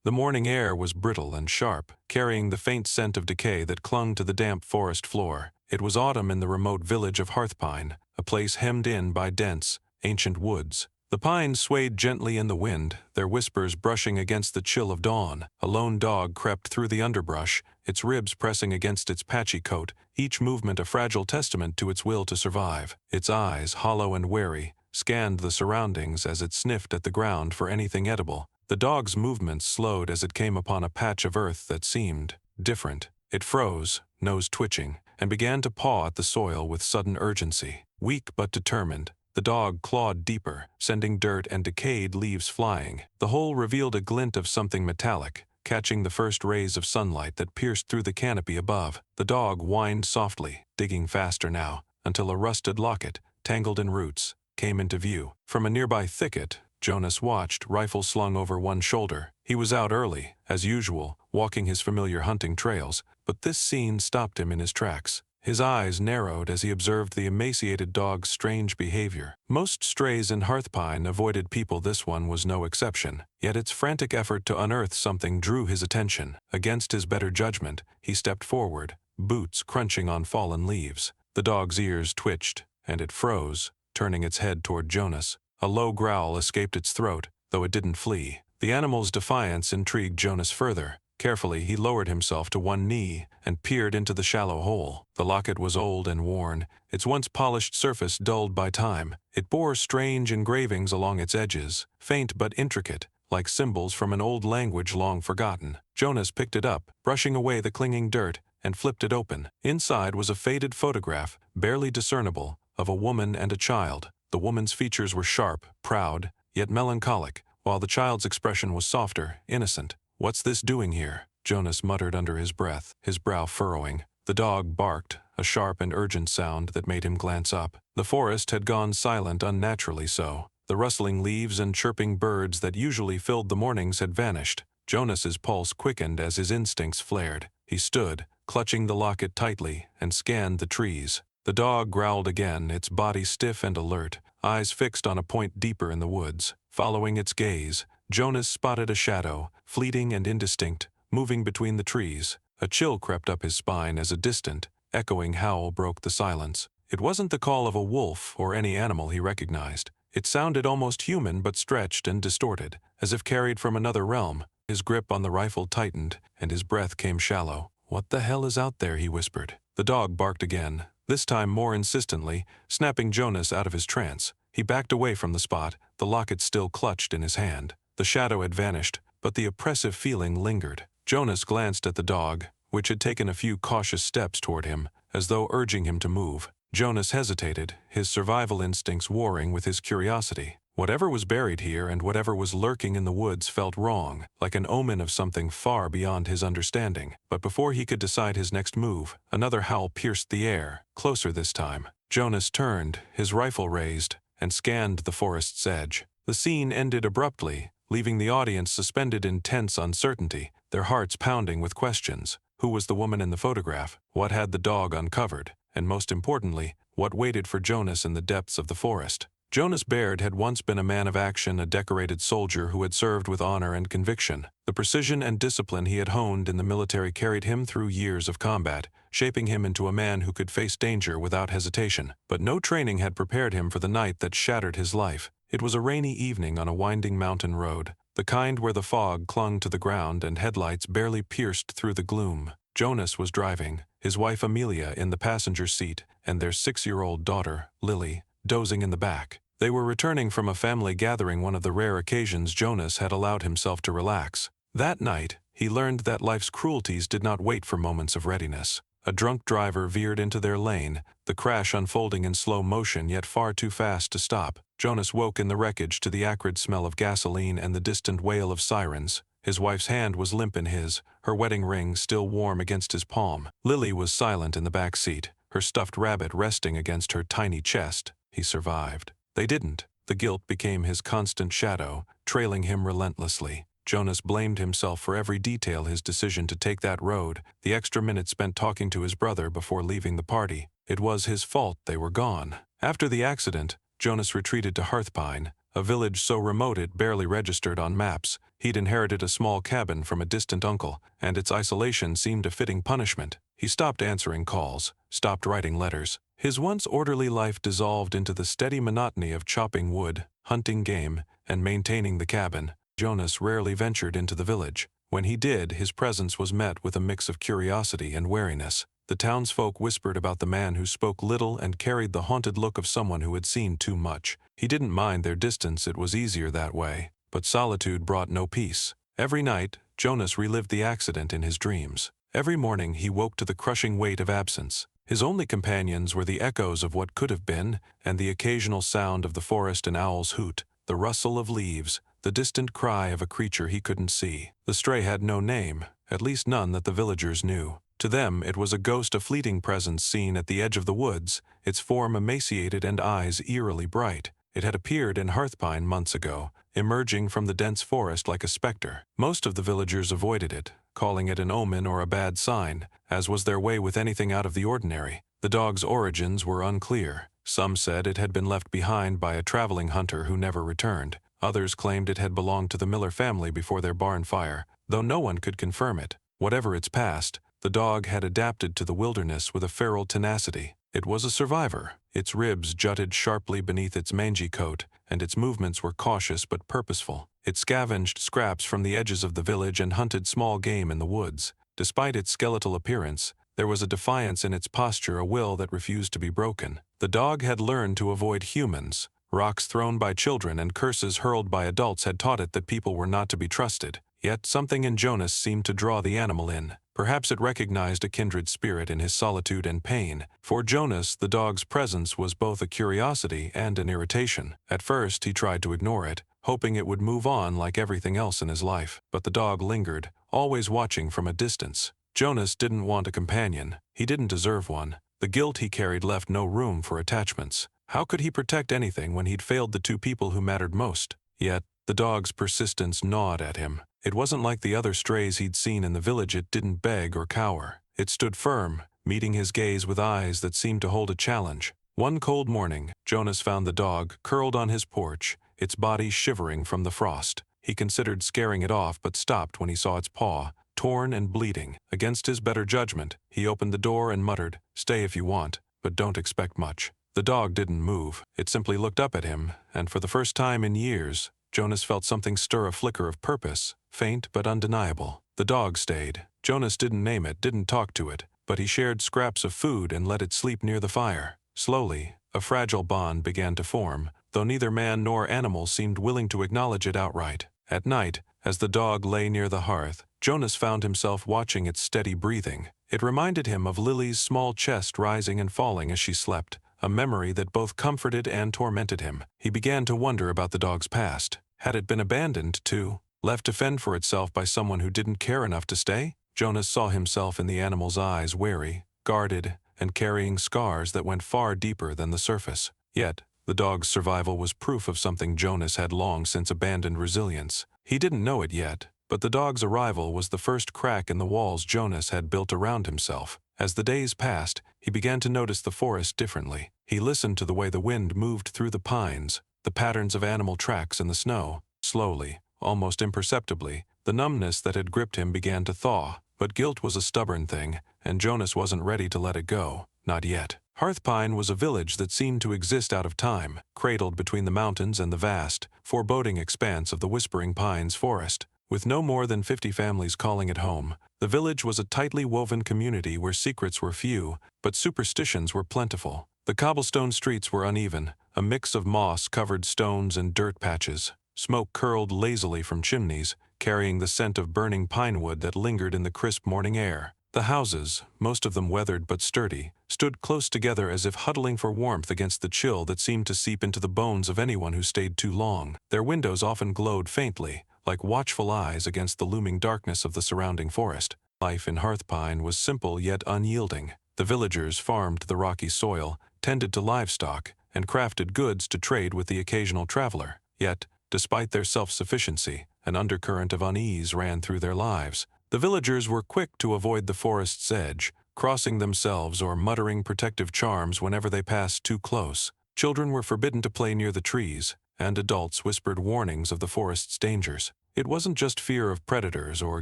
The morning air was brittle and sharp, carrying the faint scent of decay that clung to the damp forest floor. It was autumn in the remote village of Hearthpine, a place hemmed in by dense, ancient woods. The pines swayed gently in the wind, their whispers brushing against the chill of dawn. A lone dog crept through the underbrush, its ribs pressing against its patchy coat, each movement a fragile testament to its will to survive. Its eyes, hollow and wary, scanned the surroundings as it sniffed at the ground for anything edible. The dog's movements slowed as it came upon a patch of earth that seemed different. It froze, nose twitching, and began to paw at the soil with sudden urgency. Weak but determined, the dog clawed deeper, sending dirt and decayed leaves flying. The hole revealed a glint of something metallic, catching the first rays of sunlight that pierced through the canopy above. The dog whined softly, digging faster now, until a rusted locket, tangled in roots, came into view. From a nearby thicket, Jonas watched, rifle slung over one shoulder. He was out early, as usual, walking his familiar hunting trails, but this scene stopped him in his tracks. His eyes narrowed as he observed the emaciated dog's strange behavior. Most strays in Hearthpine avoided people, this one was no exception. Yet its frantic effort to unearth something drew his attention. Against his better judgment, he stepped forward, boots crunching on fallen leaves. The dog's ears twitched, and it froze, turning its head toward Jonas. A low growl escaped its throat, though it didn't flee. The animal's defiance intrigued Jonas further. Carefully, he lowered himself to one knee and peered into the shallow hole. The locket was old and worn, its once polished surface dulled by time. It bore strange engravings along its edges, faint but intricate, like symbols from an old language long forgotten. Jonas picked it up, brushing away the clinging dirt, and flipped it open. Inside was a faded photograph, barely discernible, of a woman and a child. The woman's features were sharp, proud, yet melancholic, while the child's expression was softer, innocent. "What's this doing here?" Jonas muttered under his breath, his brow furrowing. The dog barked, a sharp and urgent sound that made him glance up. The forest had gone silent, unnaturally so. The rustling leaves and chirping birds that usually filled the mornings had vanished. Jonas's pulse quickened as his instincts flared. He stood, clutching the locket tightly, and scanned the trees. The dog growled again, its body stiff and alert, eyes fixed on a point deeper in the woods. Following its gaze, Jonas spotted a shadow, fleeting and indistinct, moving between the trees. A chill crept up his spine as a distant, echoing howl broke the silence. It wasn't the call of a wolf or any animal he recognized. It sounded almost human but stretched and distorted, as if carried from another realm. His grip on the rifle tightened, and his breath came shallow. "What the hell is out there?" he whispered. The dog barked again, this time more insistently, snapping Jonas out of his trance. He backed away from the spot, the locket still clutched in his hand. The shadow had vanished, but the oppressive feeling lingered. Jonas glanced at the dog, which had taken a few cautious steps toward him, as though urging him to move. Jonas hesitated, his survival instincts warring with his curiosity. Whatever was buried here and whatever was lurking in the woods felt wrong, like an omen of something far beyond his understanding. But before he could decide his next move, another howl pierced the air, closer this time. Jonas turned, his rifle raised, and scanned the forest's edge. The scene ended abruptly, leaving the audience suspended in tense uncertainty, their hearts pounding with questions. Who was the woman in the photograph? What had the dog uncovered? And most importantly, what waited for Jonas in the depths of the forest? Jonas Baird had once been a man of action, a decorated soldier who had served with honor and conviction. The precision and discipline he had honed in the military carried him through years of combat, shaping him into a man who could face danger without hesitation. But no training had prepared him for the night that shattered his life. It was a rainy evening on a winding mountain road, the kind where the fog clung to the ground and headlights barely pierced through the gloom. Jonas was driving, his wife Amelia in the passenger seat, and their 6-year-old daughter, Lily, dozing in the back. They were returning from a family gathering, one of the rare occasions Jonas had allowed himself to relax. That night, he learned that life's cruelties did not wait for moments of readiness. A drunk driver veered into their lane, the crash unfolding in slow motion yet far too fast to stop. Jonas woke in the wreckage to the acrid smell of gasoline and the distant wail of sirens. His wife's hand was limp in his, her wedding ring still warm against his palm. Lily was silent in the back seat, her stuffed rabbit resting against her tiny chest. He survived. They didn't. The guilt became his constant shadow, trailing him relentlessly. Jonas blamed himself for every detail: his decision to take that road, the extra minutes spent talking to his brother before leaving the party. It was his fault they were gone. After the accident, Jonas retreated to Hearthpine, a village so remote it barely registered on maps. He'd inherited a small cabin from a distant uncle, and its isolation seemed a fitting punishment. He stopped answering calls, stopped writing letters. His once orderly life dissolved into the steady monotony of chopping wood, hunting game, and maintaining the cabin. Jonas rarely ventured into the village. When he did, his presence was met with a mix of curiosity and wariness. The townsfolk whispered about the man who spoke little and carried the haunted look of someone who had seen too much. He didn't mind their distance, it was easier that way. But solitude brought no peace. Every night, Jonas relived the accident in his dreams. Every morning he woke to the crushing weight of absence. His only companions were the echoes of what could have been, and the occasional sound of the forest and owl's hoot, the rustle of leaves, the distant cry of a creature he couldn't see. The stray had no name, at least none that the villagers knew. To them it was a ghost, a fleeting presence seen at the edge of the woods, its form emaciated and eyes eerily bright. It had appeared in Hearthpine months ago, emerging from the dense forest like a specter. Most of the villagers avoided it, calling it an omen or a bad sign, as was their way with anything out of the ordinary. The dog's origins were unclear. Some said it had been left behind by a traveling hunter who never returned. Others claimed it had belonged to the Miller family before their barn fire, though no one could confirm it. Whatever its past, the dog had adapted to the wilderness with a feral tenacity. It was a survivor. Its ribs jutted sharply beneath its mangy coat, and its movements were cautious but purposeful. It scavenged scraps from the edges of the village and hunted small game in the woods. Despite its skeletal appearance, there was a defiance in its posture, a will that refused to be broken. The dog had learned to avoid humans. Rocks thrown by children and curses hurled by adults had taught it that people were not to be trusted. Yet something in Jonas seemed to draw the animal in. Perhaps it recognized a kindred spirit in his solitude and pain. For Jonas, the dog's presence was both a curiosity and an irritation. At first, he tried to ignore it, hoping it would move on like everything else in his life. But the dog lingered, always watching from a distance. Jonas didn't want a companion. He didn't deserve one. The guilt he carried left no room for attachments. How could he protect anything when he'd failed the two people who mattered most? Yet, the dog's persistence gnawed at him. It wasn't like the other strays he'd seen in the village. It didn't beg or cower. It stood firm, meeting his gaze with eyes that seemed to hold a challenge. One cold morning, Jonas found the dog curled on his porch, its body shivering from the frost. He considered scaring it off but stopped when he saw its paw, torn and bleeding. Against his better judgment, he opened the door and muttered, "Stay if you want, but don't expect much." The dog didn't move. It simply looked up at him, and for the first time in years, Jonas felt something stir, a flicker of purpose, faint but undeniable. The dog stayed. Jonas didn't name it, didn't talk to it, but he shared scraps of food and let it sleep near the fire. Slowly, a fragile bond began to form, though neither man nor animal seemed willing to acknowledge it outright. At night, as the dog lay near the hearth, Jonas found himself watching its steady breathing. It reminded him of Lily's small chest rising and falling as she slept, a memory that both comforted and tormented him. He began to wonder about the dog's past. Had it been abandoned, too? Left to fend for itself by someone who didn't care enough to stay? Jonas saw himself in the animal's eyes, wary, guarded, and carrying scars that went far deeper than the surface. Yet, the dog's survival was proof of something Jonas had long since abandoned: resilience. He didn't know it yet, but the dog's arrival was the first crack in the walls Jonas had built around himself. As the days passed, he began to notice the forest differently. He listened to the way the wind moved through the pines, the patterns of animal tracks in the snow. Slowly, almost imperceptibly, the numbness that had gripped him began to thaw. But guilt was a stubborn thing, and Jonas wasn't ready to let it go. Not yet. Hearthpine was a village that seemed to exist out of time, cradled between the mountains and the vast, foreboding expanse of the Whispering Pines forest. With no more than 50 families calling it home, the village was a tightly woven community where secrets were few, but superstitions were plentiful. The cobblestone streets were uneven, a mix of moss-covered stones and dirt patches. Smoke curled lazily from chimneys, carrying the scent of burning pine wood that lingered in the crisp morning air. The houses, most of them weathered but sturdy, stood close together as if huddling for warmth against the chill that seemed to seep into the bones of anyone who stayed too long. Their windows often glowed faintly, like watchful eyes against the looming darkness of the surrounding forest. Life in Hearthpine was simple yet unyielding. The villagers farmed the rocky soil, tended to livestock, and crafted goods to trade with the occasional traveler. Yet, despite their self-sufficiency, an undercurrent of unease ran through their lives. The villagers were quick to avoid the forest's edge, crossing themselves or muttering protective charms whenever they passed too close. Children were forbidden to play near the trees, and adults whispered warnings of the forest's dangers. It wasn't just fear of predators or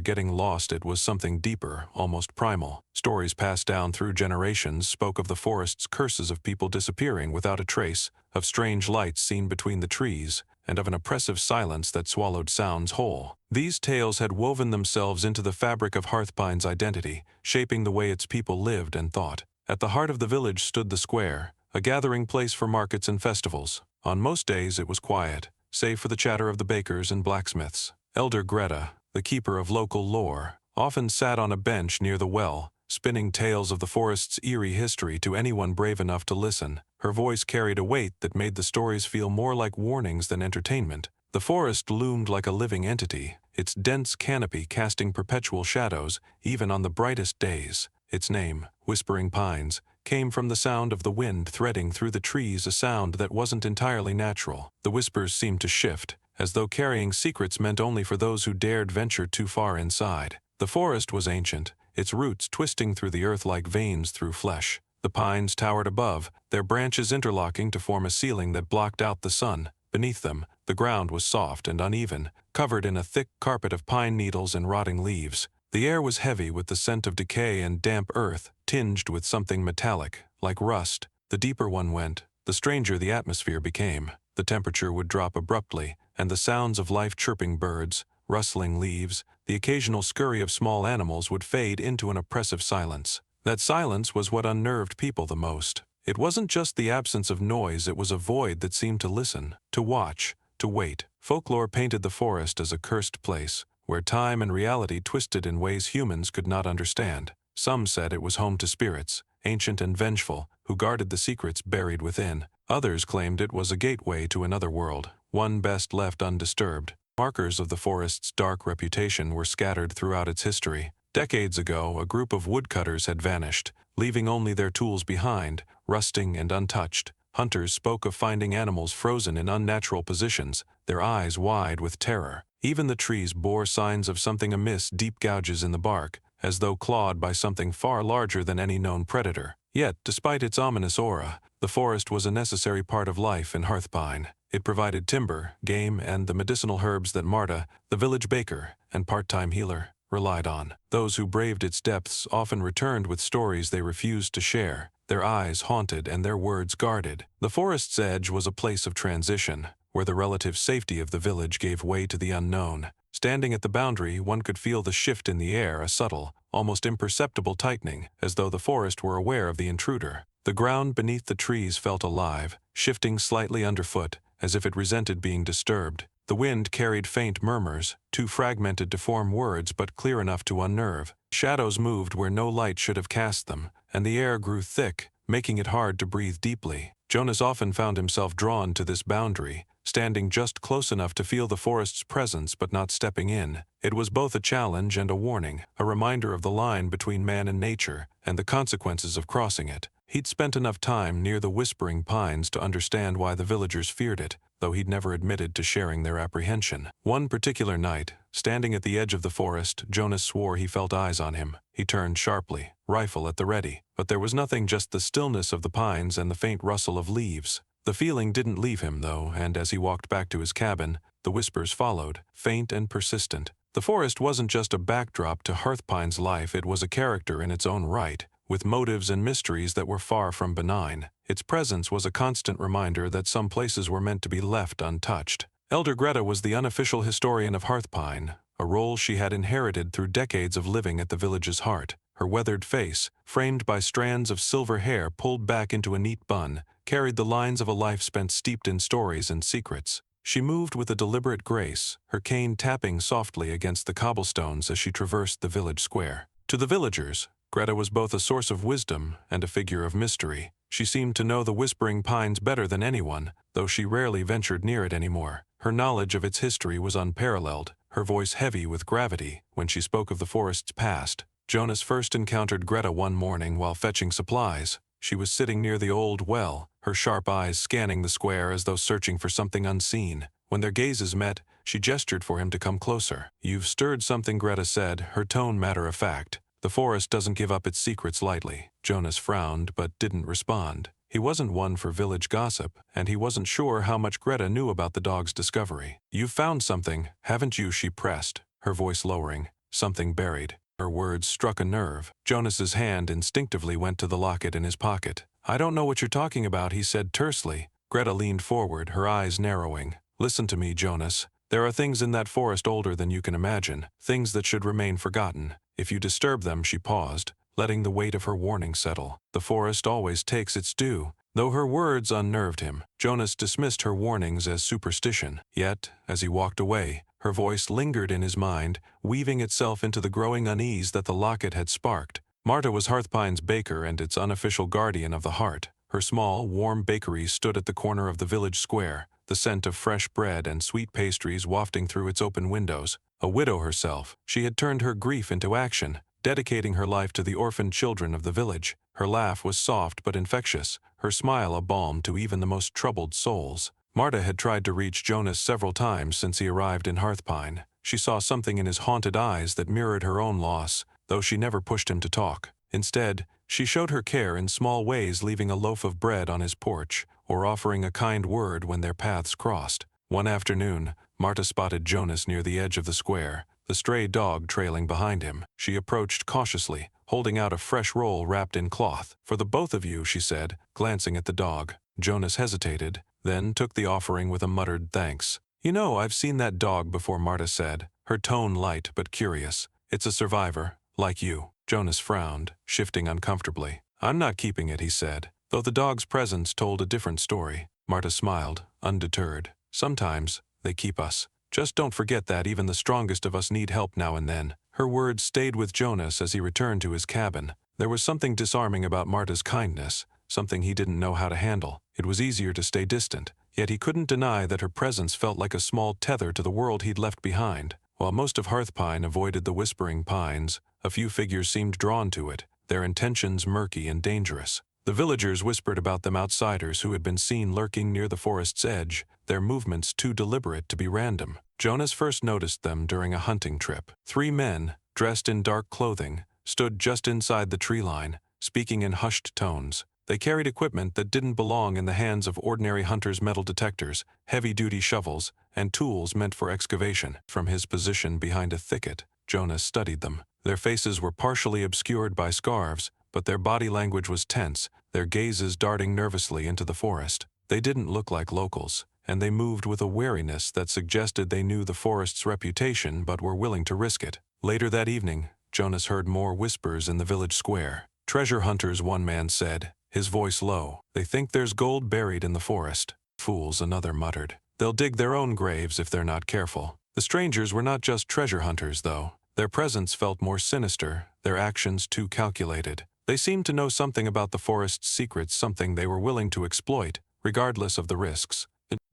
getting lost, it was something deeper, almost primal. Stories passed down through generations spoke of the forest's curses, of people disappearing without a trace, of strange lights seen between the trees, and of an oppressive silence that swallowed sounds whole. These tales had woven themselves into the fabric of Hearthpine's identity, shaping the way its people lived and thought. At the heart of the village stood the square, a gathering place for markets and festivals. On most days it was quiet, save for the chatter of the bakers and blacksmiths. Elder Greta, the keeper of local lore, often sat on a bench near the well, spinning tales of the forest's eerie history to anyone brave enough to listen. Her voice carried a weight that made the stories feel more like warnings than entertainment. The forest loomed like a living entity, its dense canopy casting perpetual shadows, even on the brightest days. Its name, Whispering Pines, came from the sound of the wind threading through the trees, a sound that wasn't entirely natural. The whispers seemed to shift, as though carrying secrets meant only for those who dared venture too far inside. The forest was ancient, its roots twisting through the earth like veins through flesh. The pines towered above, their branches interlocking to form a ceiling that blocked out the sun. Beneath them, the ground was soft and uneven, covered in a thick carpet of pine needles and rotting leaves. The air was heavy with the scent of decay and damp earth, tinged with something metallic, like rust. The deeper one went, the stranger the atmosphere became. The temperature would drop abruptly, and the sounds of life-chirping birds, rustling leaves, the occasional scurry of small animals would fade into an oppressive silence. That silence was what unnerved people the most. It wasn't just the absence of noise, it was a void that seemed to listen, to watch, to wait. Folklore painted the forest as a cursed place, where time and reality twisted in ways humans could not understand. Some said it was home to spirits, ancient and vengeful, who guarded the secrets buried within. Others claimed it was a gateway to another world, one best left undisturbed. Markers of the forest's dark reputation were scattered throughout its history. Decades ago, a group of woodcutters had vanished, leaving only their tools behind, rusting and untouched. Hunters spoke of finding animals frozen in unnatural positions, their eyes wide with terror. Even the trees bore signs of something amiss, deep gouges in the bark, as though clawed by something far larger than any known predator. Yet, despite its ominous aura, the forest was a necessary part of life in Hearthpine. It provided timber, game, and the medicinal herbs that Marta, the village baker and part-time healer, relied on. Those who braved its depths often returned with stories they refused to share, their eyes haunted and their words guarded. The forest's edge was a place of transition, where the relative safety of the village gave way to the unknown. Standing at the boundary, one could feel the shift in the air, a subtle, almost imperceptible tightening, as though the forest were aware of the intruder. The ground beneath the trees felt alive, shifting slightly underfoot, as if it resented being disturbed. The wind carried faint murmurs, too fragmented to form words but clear enough to unnerve. Shadows moved where no light should have cast them, and the air grew thick, making it hard to breathe deeply. Jonas often found himself drawn to this boundary, standing just close enough to feel the forest's presence but not stepping in. It was both a challenge and a warning, a reminder of the line between man and nature, and the consequences of crossing it. He'd spent enough time near the Whispering Pines to understand why the villagers feared it, though he'd never admitted to sharing their apprehension. One particular night, standing at the edge of the forest, Jonas swore he felt eyes on him. He turned sharply, rifle at the ready, but there was nothing, just the stillness of the pines and the faint rustle of leaves. The feeling didn't leave him, though, and as he walked back to his cabin, the whispers followed, faint and persistent. The forest wasn't just a backdrop to Hearthpine's life, it was a character in its own right, with motives and mysteries that were far from benign. Its presence was a constant reminder that some places were meant to be left untouched. Elder Greta was the unofficial historian of Hearthpine, a role she had inherited through decades of living at the village's heart. Her weathered face, framed by strands of silver hair pulled back into a neat bun, carried the lines of a life spent steeped in stories and secrets. She moved with a deliberate grace, her cane tapping softly against the cobblestones as she traversed the village square. To the villagers, Greta was both a source of wisdom and a figure of mystery. She seemed to know the Whispering Pines better than anyone, though she rarely ventured near it anymore. Her knowledge of its history was unparalleled, her voice heavy with gravity when she spoke of the forest's past. Jonas first encountered Greta one morning while fetching supplies. She was sitting near the old well, her sharp eyes scanning the square as though searching for something unseen. When their gazes met, she gestured for him to come closer. "You've stirred something," Greta said, her tone matter-of-fact. "The forest doesn't give up its secrets lightly." Jonas frowned but didn't respond. He wasn't one for village gossip, and he wasn't sure how much Greta knew about the dog's discovery. "You've found something, haven't you?" she pressed, her voice lowering. "Something buried." Her words struck a nerve. Jonas's hand instinctively went to the locket in his pocket. "I don't know what you're talking about," he said tersely. Greta leaned forward, her eyes narrowing. "Listen to me, Jonas. There are things in that forest older than you can imagine, things that should remain forgotten. If you disturb them," she paused, letting the weight of her warning settle. "The forest always takes its due." Though her words unnerved him, Jonas dismissed her warnings as superstition. Yet, as he walked away, her voice lingered in his mind, weaving itself into the growing unease that the locket had sparked. Marta was Hearthpine's baker and its unofficial guardian of the heart. Her small, warm bakery stood at the corner of the village square, the scent of fresh bread and sweet pastries wafting through its open windows. A widow herself, she had turned her grief into action, dedicating her life to the orphaned children of the village. Her laugh was soft but infectious, her smile a balm to even the most troubled souls. Marta had tried to reach Jonas several times since he arrived in Hearthpine. She saw something in his haunted eyes that mirrored her own loss, though she never pushed him to talk. Instead, she showed her care in small ways, leaving a loaf of bread on his porch, or offering a kind word when their paths crossed. One afternoon, Marta spotted Jonas near the edge of the square, the stray dog trailing behind him. She approached cautiously, holding out a fresh roll wrapped in cloth. "For the both of you," she said, glancing at the dog. Jonas hesitated, then took the offering with a muttered thanks. "You know, I've seen that dog before," Marta said, her tone light but curious. "It's a survivor, like you." Jonas frowned, shifting uncomfortably. "I'm not keeping it," he said, though the dog's presence told a different story. Marta smiled, undeterred. "Sometimes they keep us. Just don't forget that even the strongest of us need help now and then." Her words stayed with Jonas as he returned to his cabin. There was something disarming about Marta's kindness, something he didn't know how to handle. It was easier to stay distant, yet he couldn't deny that her presence felt like a small tether to the world he'd left behind. While most of Hearthpine avoided the Whispering Pines, a few figures seemed drawn to it, their intentions murky and dangerous. The villagers whispered about them outsiders who had been seen lurking near the forest's edge, their movements too deliberate to be random. Jonas first noticed them during a hunting trip. 3 men, dressed in dark clothing, stood just inside the tree line, speaking in hushed tones. They carried equipment that didn't belong in the hands of ordinary hunters: metal detectors, heavy-duty shovels, and tools meant for excavation. From his position behind a thicket, Jonas studied them. Their faces were partially obscured by scarves, but their body language was tense, their gazes darting nervously into the forest. They didn't look like locals, and they moved with a wariness that suggested they knew the forest's reputation but were willing to risk it. Later that evening, Jonas heard more whispers in the village square. "Treasure hunters," one man said, his voice low. "They think there's gold buried in the forest." "Fools," another muttered. "They'll dig their own graves if they're not careful." The strangers were not just treasure hunters, though. Their presence felt more sinister, their actions too calculated. They seemed to know something about the forest's secrets, something they were willing to exploit, regardless of the risks.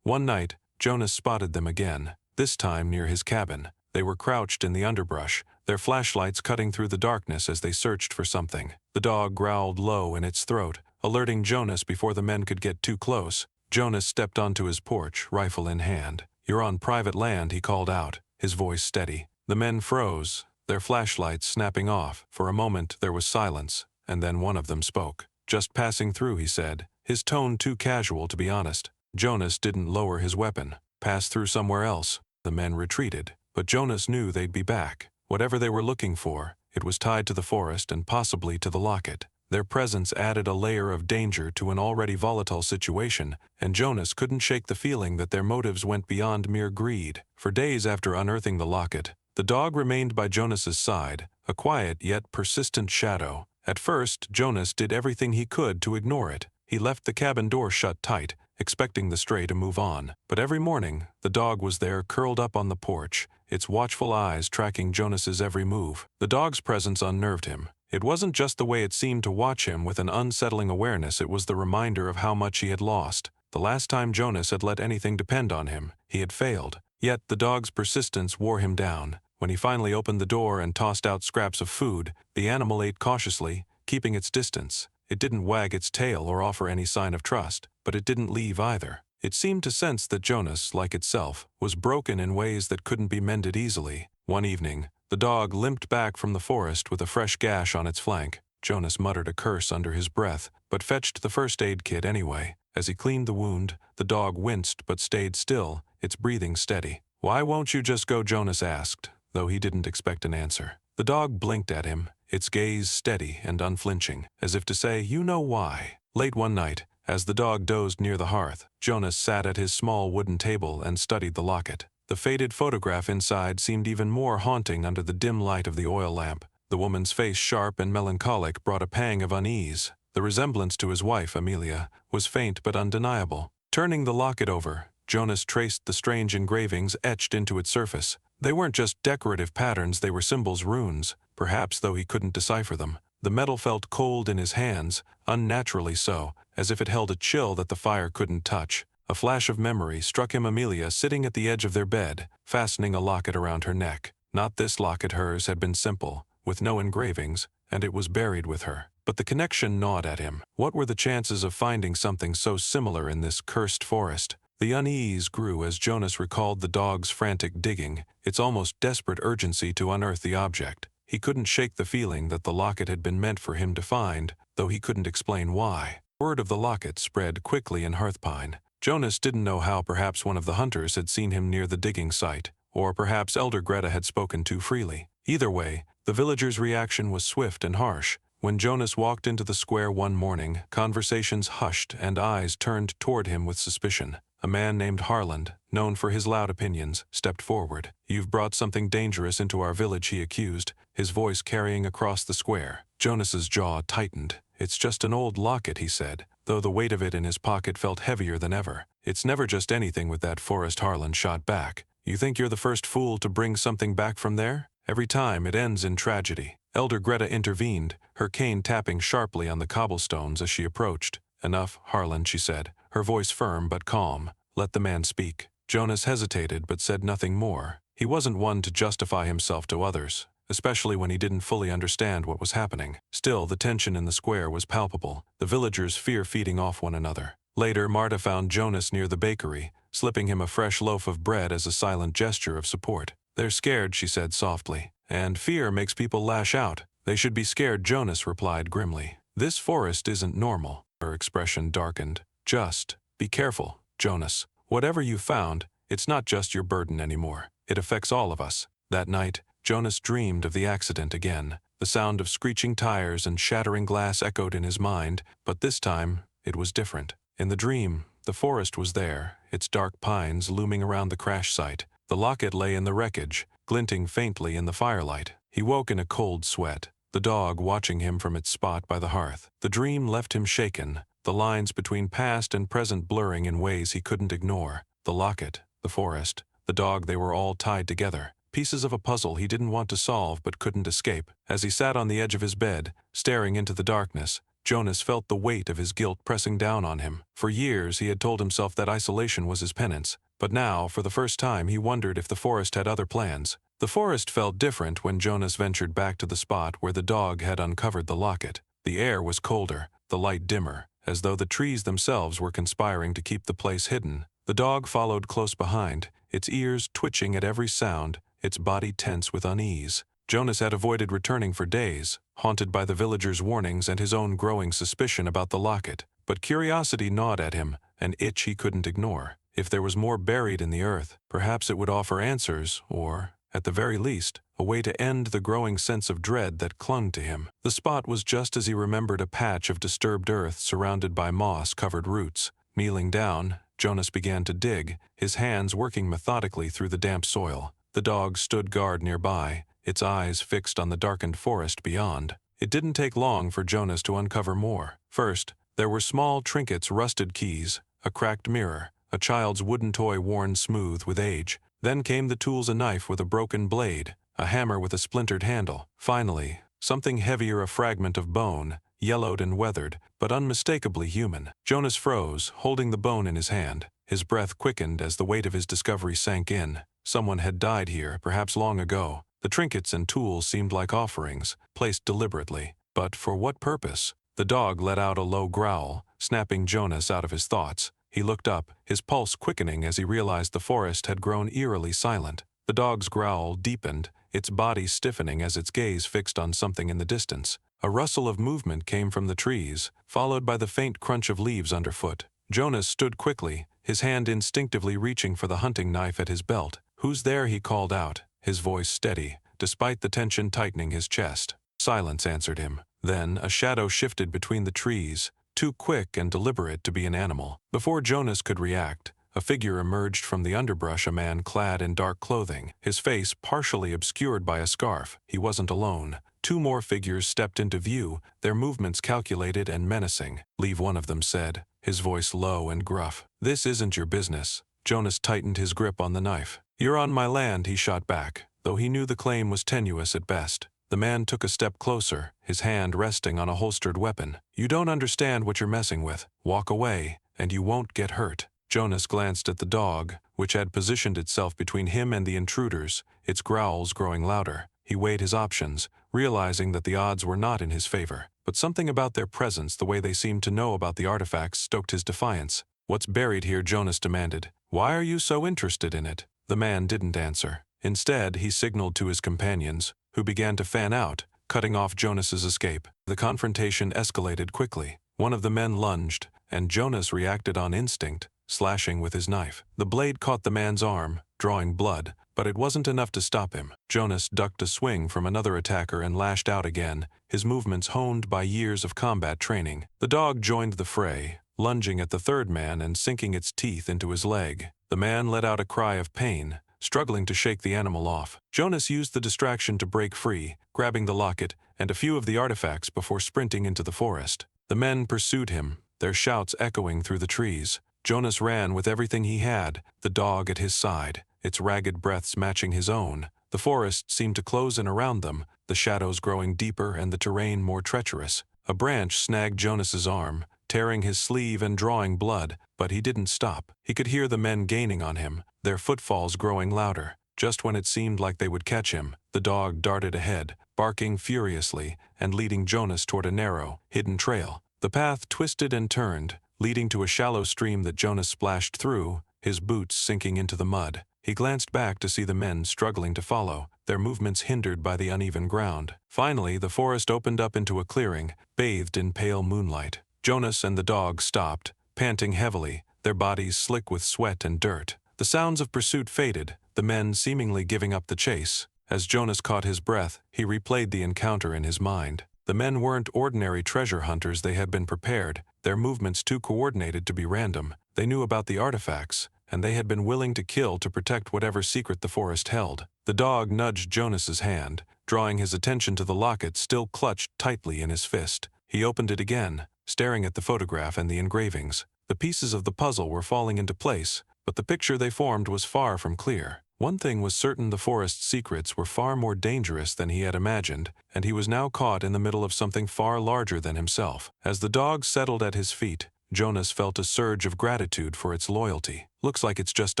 One night, Jonas spotted them again, this time near his cabin. They were crouched in the underbrush, their flashlights cutting through the darkness as they searched for something. The dog growled low in its throat, alerting Jonas before the men could get too close. Jonas stepped onto his porch, rifle in hand. "You're on private land," he called out, his voice steady. The men froze, their flashlights snapping off. For a moment there was silence, and then one of them spoke. "Just passing through," he said, his tone too casual to be honest. Jonas didn't lower his weapon. "Pass through somewhere else." The men retreated, but Jonas knew they'd be back. Whatever they were looking for, it was tied to the forest and possibly to the locket. Their presence added a layer of danger to an already volatile situation, and Jonas couldn't shake the feeling that their motives went beyond mere greed. For days after unearthing the locket, the dog remained by Jonas's side, a quiet yet persistent shadow. At first, Jonas did everything he could to ignore it. He left the cabin door shut tight, expecting the stray to move on. But every morning, the dog was there curled up on the porch, its watchful eyes tracking Jonas's every move. The dog's presence unnerved him. It wasn't just the way it seemed to watch him with an unsettling awareness, it was the reminder of how much he had lost. The last time Jonas had let anything depend on him, he had failed. Yet the dog's persistence wore him down. When he finally opened the door and tossed out scraps of food, the animal ate cautiously, keeping its distance. It didn't wag its tail or offer any sign of trust, but it didn't leave either. It seemed to sense that Jonas, like itself, was broken in ways that couldn't be mended easily. One evening, the dog limped back from the forest with a fresh gash on its flank. Jonas muttered a curse under his breath, but fetched the first aid kit anyway. As he cleaned the wound, the dog winced but stayed still, its breathing steady. "Why won't you just go?" Jonas asked, though he didn't expect an answer. The dog blinked at him, its gaze steady and unflinching, as if to say, "You know why." Late one night, as the dog dozed near the hearth, Jonas sat at his small wooden table and studied the locket. The faded photograph inside seemed even more haunting under the dim light of the oil lamp. The woman's face, sharp and melancholic, brought a pang of unease. The resemblance to his wife, Amelia, was faint but undeniable. Turning the locket over, Jonas traced the strange engravings etched into its surface. They weren't just decorative patterns, they were symbols, runes, perhaps, though he couldn't decipher them. The metal felt cold in his hands, unnaturally so, as if it held a chill that the fire couldn't touch. A flash of memory struck him: Amelia sitting at the edge of their bed, fastening a locket around her neck. Not this locket, hers had been simple, with no engravings, and it was buried with her. But the connection gnawed at him. What were the chances of finding something so similar in this cursed forest? The unease grew as Jonas recalled the dog's frantic digging, its almost desperate urgency to unearth the object. He couldn't shake the feeling that the locket had been meant for him to find, though he couldn't explain why. Word of the locket spread quickly in Hearthpine. Jonas didn't know how. Perhaps one of the hunters had seen him near the digging site, or perhaps Elder Greta had spoken too freely. Either way, the villagers' reaction was swift and harsh. When Jonas walked into the square one morning, conversations hushed and eyes turned toward him with suspicion. A man named Harland, known for his loud opinions, stepped forward. "You've brought something dangerous into our village," he accused, his voice carrying across the square. Jonas's jaw tightened. "It's just an old locket," he said, though the weight of it in his pocket felt heavier than ever. "It's never just anything with that forest," Harland shot back. "You think you're the first fool to bring something back from there? Every time it ends in tragedy." Elder Greta intervened, her cane tapping sharply on the cobblestones as she approached. "Enough, Harland," she said, her voice firm but calm. "Let the man speak." Jonas hesitated but said nothing more. He wasn't one to justify himself to others, especially when he didn't fully understand what was happening. Still, the tension in the square was palpable, the villagers feeding off one another. Later, Marta found Jonas near the bakery, slipping him a fresh loaf of bread as a silent gesture of support. "They're scared," she said softly, "and fear makes people lash out." "They should be scared," Jonas replied grimly. "This forest isn't normal." Her expression darkened. "Just be careful, Jonas. Whatever you found, it's not just your burden anymore. It affects all of us." That night, Jonas dreamed of the accident again. The sound of screeching tires and shattering glass echoed in his mind, but this time it was different. In the dream, the forest was there, its dark pines looming around the crash site. The locket lay in the wreckage, glinting faintly in the firelight. He woke in a cold sweat, the dog watching him from its spot by the hearth. The dream left him shaken, the lines between past and present blurring in ways he couldn't ignore. The locket, the forest, the dog, they were all tied together. Pieces of a puzzle he didn't want to solve but couldn't escape. As he sat on the edge of his bed, staring into the darkness, Jonas felt the weight of his guilt pressing down on him. For years he had told himself that isolation was his penance, but now, for the first time, he wondered if the forest had other plans. The forest felt different when Jonas ventured back to the spot where the dog had uncovered the locket. The air was colder, the light dimmer, as though the trees themselves were conspiring to keep the place hidden. The dog followed close behind, its ears twitching at every sound, its body tense with unease. Jonas had avoided returning for days, haunted by the villagers' warnings and his own growing suspicion about the locket. But curiosity gnawed at him, an itch he couldn't ignore. If there was more buried in the earth, perhaps it would offer answers, or, at the very least, a way to end the growing sense of dread that clung to him. The spot was just as he remembered, a patch of disturbed earth surrounded by moss-covered roots. Kneeling down, Jonas began to dig, his hands working methodically through the damp soil. The dog stood guard nearby, its eyes fixed on the darkened forest beyond. It didn't take long for Jonas to uncover more. First, there were small trinkets, rusted keys, a cracked mirror, a child's wooden toy worn smooth with age. Then came the tools: a knife with a broken blade, a hammer with a splintered handle. Finally, something heavier, a fragment of bone, yellowed and weathered, but unmistakably human. Jonas froze, holding the bone in his hand. His breath quickened as the weight of his discovery sank in. Someone had died here, perhaps long ago. The trinkets and tools seemed like offerings, placed deliberately. But for what purpose? The dog let out a low growl, snapping Jonas out of his thoughts. He looked up, his pulse quickening as he realized the forest had grown eerily silent. The dog's growl deepened, its body stiffening as its gaze fixed on something in the distance. A rustle of movement came from the trees, followed by the faint crunch of leaves underfoot. Jonas stood quickly, his hand instinctively reaching for the hunting knife at his belt. "Who's there?" he called out, his voice steady, despite the tension tightening his chest. Silence answered him. Then a shadow shifted between the trees, too quick and deliberate to be an animal. Before Jonas could react, a figure emerged from the underbrush, a man clad in dark clothing, his face partially obscured by a scarf. He wasn't alone. Two more figures stepped into view, their movements calculated and menacing. "Leave," one of them said, his voice low and gruff. "This isn't your business." Jonas tightened his grip on the knife. "You're on my land," he shot back, though he knew the claim was tenuous at best. The man took a step closer, his hand resting on a holstered weapon. "You don't understand what you're messing with. Walk away, and you won't get hurt." Jonas glanced at the dog, which had positioned itself between him and the intruders, its growls growing louder. He weighed his options, realizing that the odds were not in his favor. But something about their presence, the way they seemed to know about the artifacts, stoked his defiance. "What's buried here?" Jonas demanded. "Why are you so interested in it?" The man didn't answer. Instead, he signaled to his companions, who began to fan out, cutting off Jonas's escape. The confrontation escalated quickly. One of the men lunged, and Jonas reacted on instinct, slashing with his knife. The blade caught the man's arm, drawing blood, but it wasn't enough to stop him. Jonas ducked a swing from another attacker and lashed out again, his movements honed by years of combat training. The dog joined the fray, lunging at the third man and sinking its teeth into his leg. The man let out a cry of pain, struggling to shake the animal off. Jonas used the distraction to break free, grabbing the locket and a few of the artifacts before sprinting into the forest. The men pursued him, their shouts echoing through the trees. Jonas ran with everything he had, the dog at his side, its ragged breaths matching his own. The forest seemed to close in around them, the shadows growing deeper and the terrain more treacherous. A branch snagged Jonas's arm, tearing his sleeve and drawing blood, but he didn't stop. He could hear the men gaining on him, their footfalls growing louder. Just when it seemed like they would catch him, the dog darted ahead, barking furiously and leading Jonas toward a narrow, hidden trail. The path twisted and turned, leading to a shallow stream that Jonas splashed through, his boots sinking into the mud. He glanced back to see the men struggling to follow, their movements hindered by the uneven ground. Finally, the forest opened up into a clearing, bathed in pale moonlight. Jonas and the dog stopped, panting heavily, their bodies slick with sweat and dirt. The sounds of pursuit faded, the men seemingly giving up the chase. As Jonas caught his breath, he replayed the encounter in his mind. The men weren't ordinary treasure hunters. They had been prepared, their movements too coordinated to be random. They knew about the artifacts, and they had been willing to kill to protect whatever secret the forest held. The dog nudged Jonas's hand, drawing his attention to the locket still clutched tightly in his fist. He opened it again, staring at the photograph and the engravings. The pieces of the puzzle were falling into place, but the picture they formed was far from clear. One thing was certain: the forest's secrets were far more dangerous than he had imagined, and he was now caught in the middle of something far larger than himself. As the dog settled at his feet, Jonas felt a surge of gratitude for its loyalty. "Looks like it's just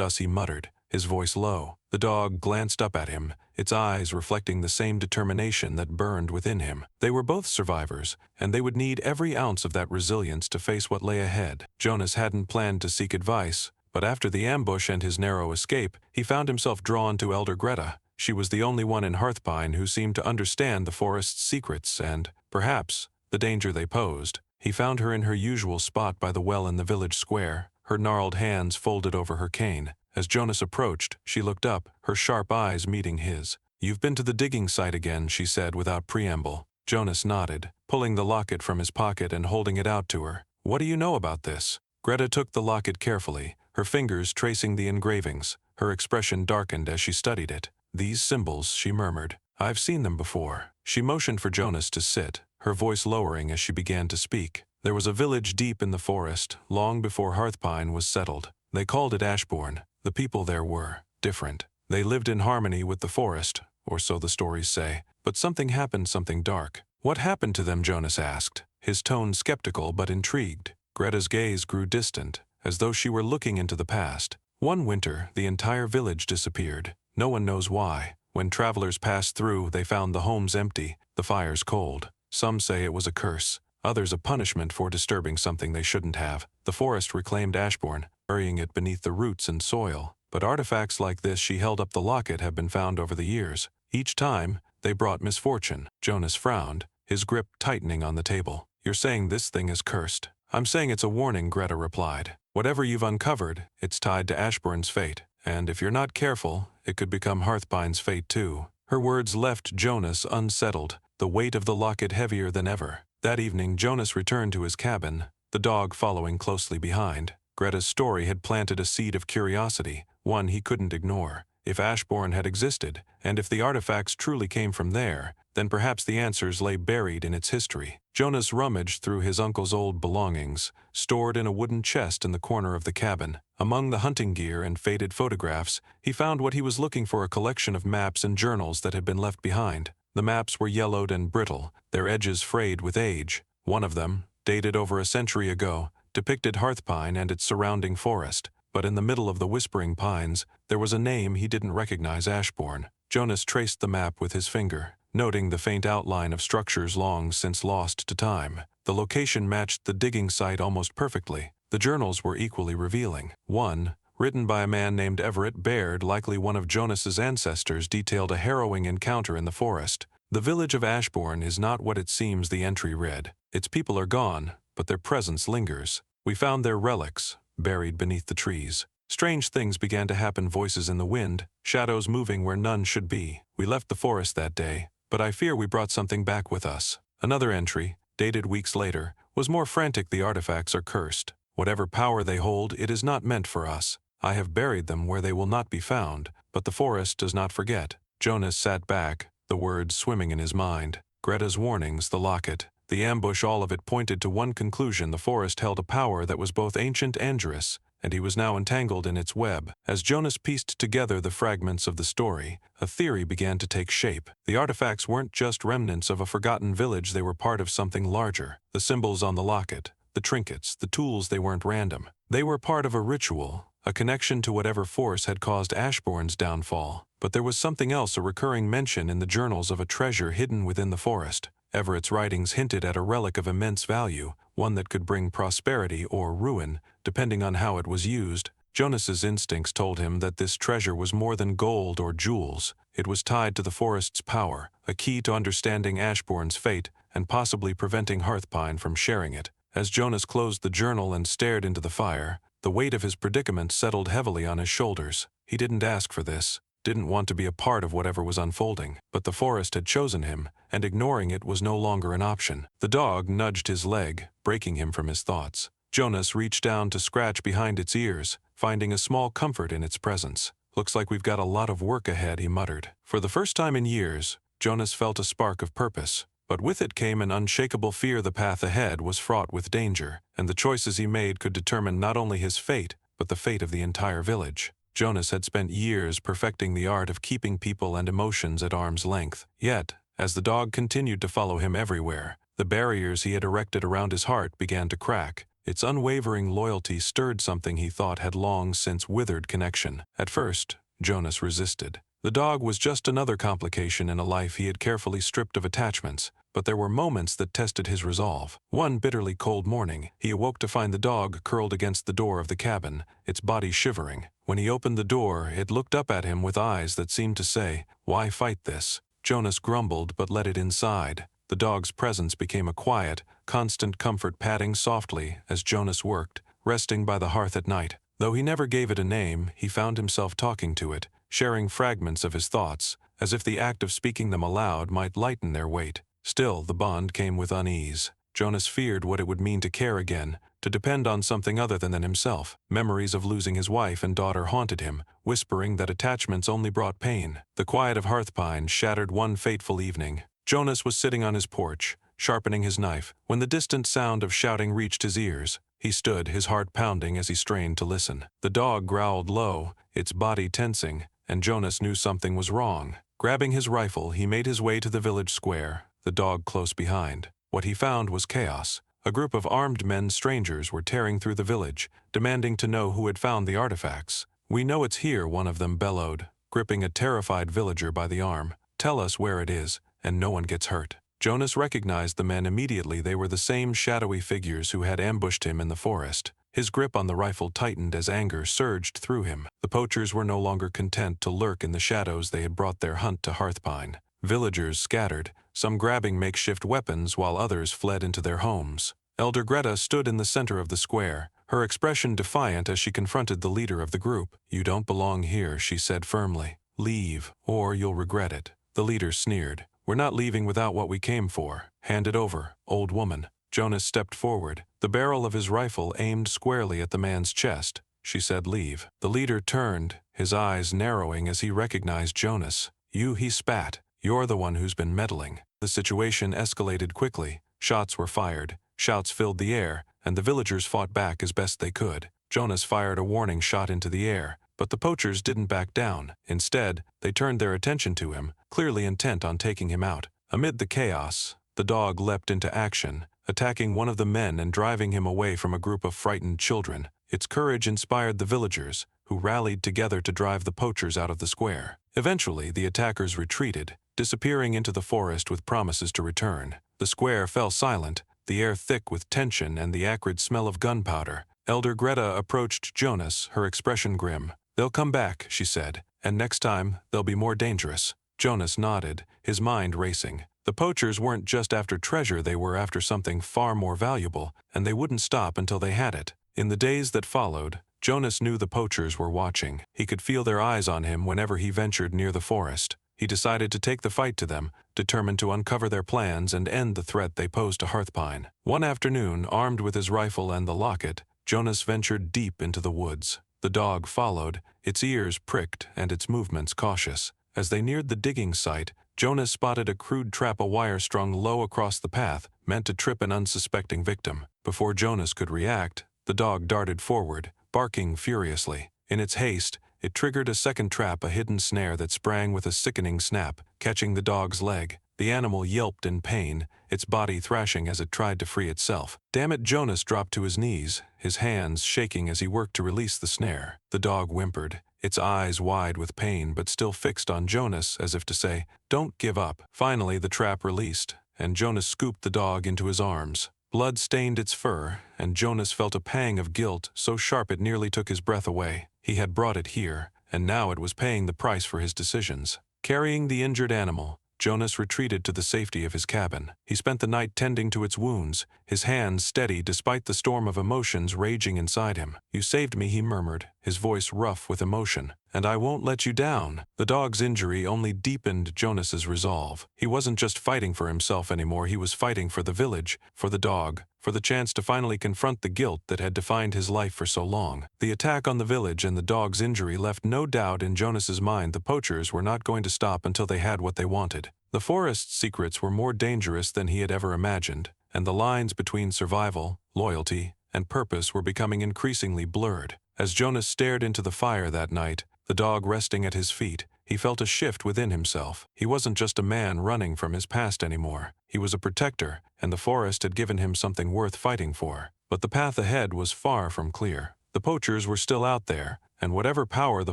us," he muttered, his voice low. The dog glanced up at him, its eyes reflecting the same determination that burned within him. They were both survivors, and they would need every ounce of that resilience to face what lay ahead. Jonas hadn't planned to seek advice, but after the ambush and his narrow escape, he found himself drawn to Elder Greta. She was the only one in Hearthpine who seemed to understand the forest's secrets and, perhaps, the danger they posed. He found her in her usual spot by the well in the village square, her gnarled hands folded over her cane. As Jonas approached, she looked up, her sharp eyes meeting his. "You've been to the digging site again," she said without preamble. Jonas nodded, pulling the locket from his pocket and holding it out to her. "What do you know about this?" Greta took the locket carefully, her fingers tracing the engravings. Her expression darkened as she studied it. "These symbols," she murmured. "I've seen them before." She motioned for Jonas to sit, her voice lowering as she began to speak. "There was a village deep in the forest, long before Hearthpine was settled. They called it Ashbourne. The people there were different. They lived in harmony with the forest, or so the stories say. But something happened, something dark." "What happened to them?" Jonas asked, his tone skeptical but intrigued. Greta's gaze grew distant, as though she were looking into the past. "One winter, the entire village disappeared. No one knows why. When travelers passed through, they found the homes empty, the fires cold. Some say it was a curse, others a punishment for disturbing something they shouldn't have. The forest reclaimed Ashbourne, burying it beneath the roots and soil. but artifacts like this she held up the locket have been found over the years. Each time, they brought misfortune. Jonas frowned, his grip tightening on the table. You're saying this thing is cursed? I'm saying it's a warning, Greta replied. Whatever you've uncovered, it's tied to Ashbourne's fate, and if you're not careful, it could become Hearthpine's fate too. Her words left Jonas unsettled, the weight of the locket heavier than ever. That evening, Jonas returned to his cabin, the dog following closely behind. Greta's story had planted a seed of curiosity, one he couldn't ignore. If Ashbourne had existed, and if the artifacts truly came from there, then perhaps the answers lay buried in its history. Jonas rummaged through his uncle's old belongings, stored in a wooden chest in the corner of the cabin. Among the hunting gear and faded photographs, he found what he was looking for: a collection of maps and journals that had been left behind. The maps were yellowed and brittle, their edges frayed with age. One of them, dated over a century ago, depicted Hearthpine and its surrounding forest. But in the middle of the Whispering Pines, there was a name he didn't recognize: Ashbourne. Jonas traced the map with his finger, noting the faint outline of structures long since lost to time. The location matched the digging site almost perfectly. The journals were equally revealing. One, written by a man named Everett Baird, likely one of Jonas's ancestors, detailed a harrowing encounter in the forest. The village of Ashbourne is not what it seems, the entry read. Its people are gone, but their presence lingers. We found their relics, buried beneath the trees. Strange things began to happen: voices in the wind, shadows moving where none should be. We left the forest that day, but I fear we brought something back with us. Another entry, dated weeks later, was more frantic: the artifacts are cursed. Whatever power they hold, it is not meant for us. I have buried them where they will not be found, but the forest does not forget. Jonas sat back, the words swimming in his mind. Greta's warnings, the locket, the ambush, all of it pointed to one conclusion: the forest held a power that was both ancient and dangerous, and he was now entangled in its web. As Jonas pieced together the fragments of the story, a theory began to take shape. The artifacts weren't just remnants of a forgotten village, they were part of something larger. The symbols on the locket, the trinkets, the tools, they weren't random. They were part of a ritual, a connection to whatever force had caused Ashbourne's downfall. But there was something else: a recurring mention in the journals of a treasure hidden within the forest. Everett's writings hinted at a relic of immense value, one that could bring prosperity or ruin, depending on how it was used. Jonas's instincts told him that this treasure was more than gold or jewels. It was tied to the forest's power, a key to understanding Ashbourne's fate and possibly preventing Hearthpine from sharing it. As Jonas closed the journal and stared into the fire, the weight of his predicament settled heavily on his shoulders. He didn't ask for this, didn't want to be a part of whatever was unfolding, but the forest had chosen him, and ignoring it was no longer an option. The dog nudged his leg, breaking him from his thoughts. Jonas reached down to scratch behind its ears, finding a small comfort in its presence. "Looks like we've got a lot of work ahead," he muttered. For the first time in years, Jonas felt a spark of purpose, but with it came an unshakable fear. The path ahead was fraught with danger, and the choices he made could determine not only his fate, but the fate of the entire village. Jonas had spent years perfecting the art of keeping people and emotions at arm's length. Yet, as the dog continued to follow him everywhere, the barriers he had erected around his heart began to crack. Its unwavering loyalty stirred something he thought had long since withered: connection. At first, Jonas resisted. The dog was just another complication in a life he had carefully stripped of attachments, but there were moments that tested his resolve. One bitterly cold morning, he awoke to find the dog curled against the door of the cabin, its body shivering. When he opened the door, it looked up at him with eyes that seemed to say, "Why fight this?" Jonas grumbled but let it inside. The dog's presence became a quiet, constant comfort, padding softly as Jonas worked, resting by the hearth at night. Though he never gave it a name, he found himself talking to it, sharing fragments of his thoughts, as if the act of speaking them aloud might lighten their weight. Still, the bond came with unease. Jonas feared what it would mean to care again, to depend on something other than himself. Memories of losing his wife and daughter haunted him, whispering that attachments only brought pain. The quiet of Hearthpine shattered one fateful evening. Jonas was sitting on his porch, sharpening his knife, when the distant sound of shouting reached his ears. He stood, his heart pounding as he strained to listen. The dog growled low, its body tensing, and Jonas knew something was wrong. Grabbing his rifle, he made his way to the village square, the dog close behind. What he found was chaos. A group of armed men, strangers, were tearing through the village, demanding to know who had found the artifacts. "We know it's here," one of them bellowed, gripping a terrified villager by the arm. "Tell us where it is, and no one gets hurt." Jonas recognized the men immediately. They were the same shadowy figures who had ambushed him in the forest. His grip on the rifle tightened as anger surged through him. The poachers were no longer content to lurk in the shadows. They had brought their hunt to Hearthpine. Villagers scattered, some grabbing makeshift weapons while others fled into their homes. Elder Greta stood in the center of the square, her expression defiant as she confronted the leader of the group. "You don't belong here," she said firmly. "Leave, or you'll regret it." The leader sneered. "We're not leaving without what we came for. Hand it over, old woman." Jonas stepped forward, the barrel of his rifle aimed squarely at the man's chest. She said, "Leave." The leader turned, his eyes narrowing as he recognized Jonas. "You," he spat. "You're the one who's been meddling." The situation escalated quickly. Shots were fired, shouts filled the air, and the villagers fought back as best they could. Jonas fired a warning shot into the air, but the poachers didn't back down. Instead, they turned their attention to him, clearly intent on taking him out. Amid the chaos, the dog leapt into action, attacking one of the men and driving him away from a group of frightened children. Its courage inspired the villagers, who rallied together to drive the poachers out of the square. Eventually, the attackers retreated, disappearing into the forest with promises to return. The square fell silent, the air thick with tension and the acrid smell of gunpowder. Elder Greta approached Jonas, her expression grim. "They'll come back," she said, "and next time, they'll be more dangerous." Jonas nodded, his mind racing. The poachers weren't just after treasure, they were after something far more valuable, and they wouldn't stop until they had it. In the days that followed, Jonas knew the poachers were watching. He could feel their eyes on him whenever he ventured near the forest. He decided to take the fight to them, determined to uncover their plans and end the threat they posed to Hearthpine. One afternoon, armed with his rifle and the locket, Jonas ventured deep into the woods. The dog followed, its ears pricked and its movements cautious. As they neared the digging site, Jonas spotted a crude trap, a wire strung low across the path, meant to trip an unsuspecting victim. Before Jonas could react, the dog darted forward, barking furiously. In its haste, it triggered a second trap, a hidden snare that sprang with a sickening snap, catching the dog's leg. The animal yelped in pain, its body thrashing as it tried to free itself. "Damn it!" Jonas dropped to his knees, his hands shaking as he worked to release the snare. The dog whimpered, its eyes wide with pain but still fixed on Jonas as if to say, "Don't give up." Finally, the trap released, and Jonas scooped the dog into his arms. Blood stained its fur, and Jonas felt a pang of guilt so sharp it nearly took his breath away. He had brought it here, and now it was paying the price for his decisions. Carrying the injured animal, Jonas retreated to the safety of his cabin. He spent the night tending to its wounds, his hands steady despite the storm of emotions raging inside him. "You saved me," he murmured, his voice rough with emotion, "and I won't let you down." The dog's injury only deepened Jonas's resolve. He wasn't just fighting for himself anymore, he was fighting for the village, for the dog, for the chance to finally confront the guilt that had defined his life for so long. The attack on the village and the dog's injury left no doubt in Jonas's mind. The poachers were not going to stop until they had what they wanted. The forest's secrets were more dangerous than he had ever imagined, and the lines between survival, loyalty, and purpose were becoming increasingly blurred. As Jonas stared into the fire that night, the dog resting at his feet, he felt a shift within himself. He wasn't just a man running from his past anymore. He was a protector, and the forest had given him something worth fighting for. But the path ahead was far from clear. The poachers were still out there, and whatever power the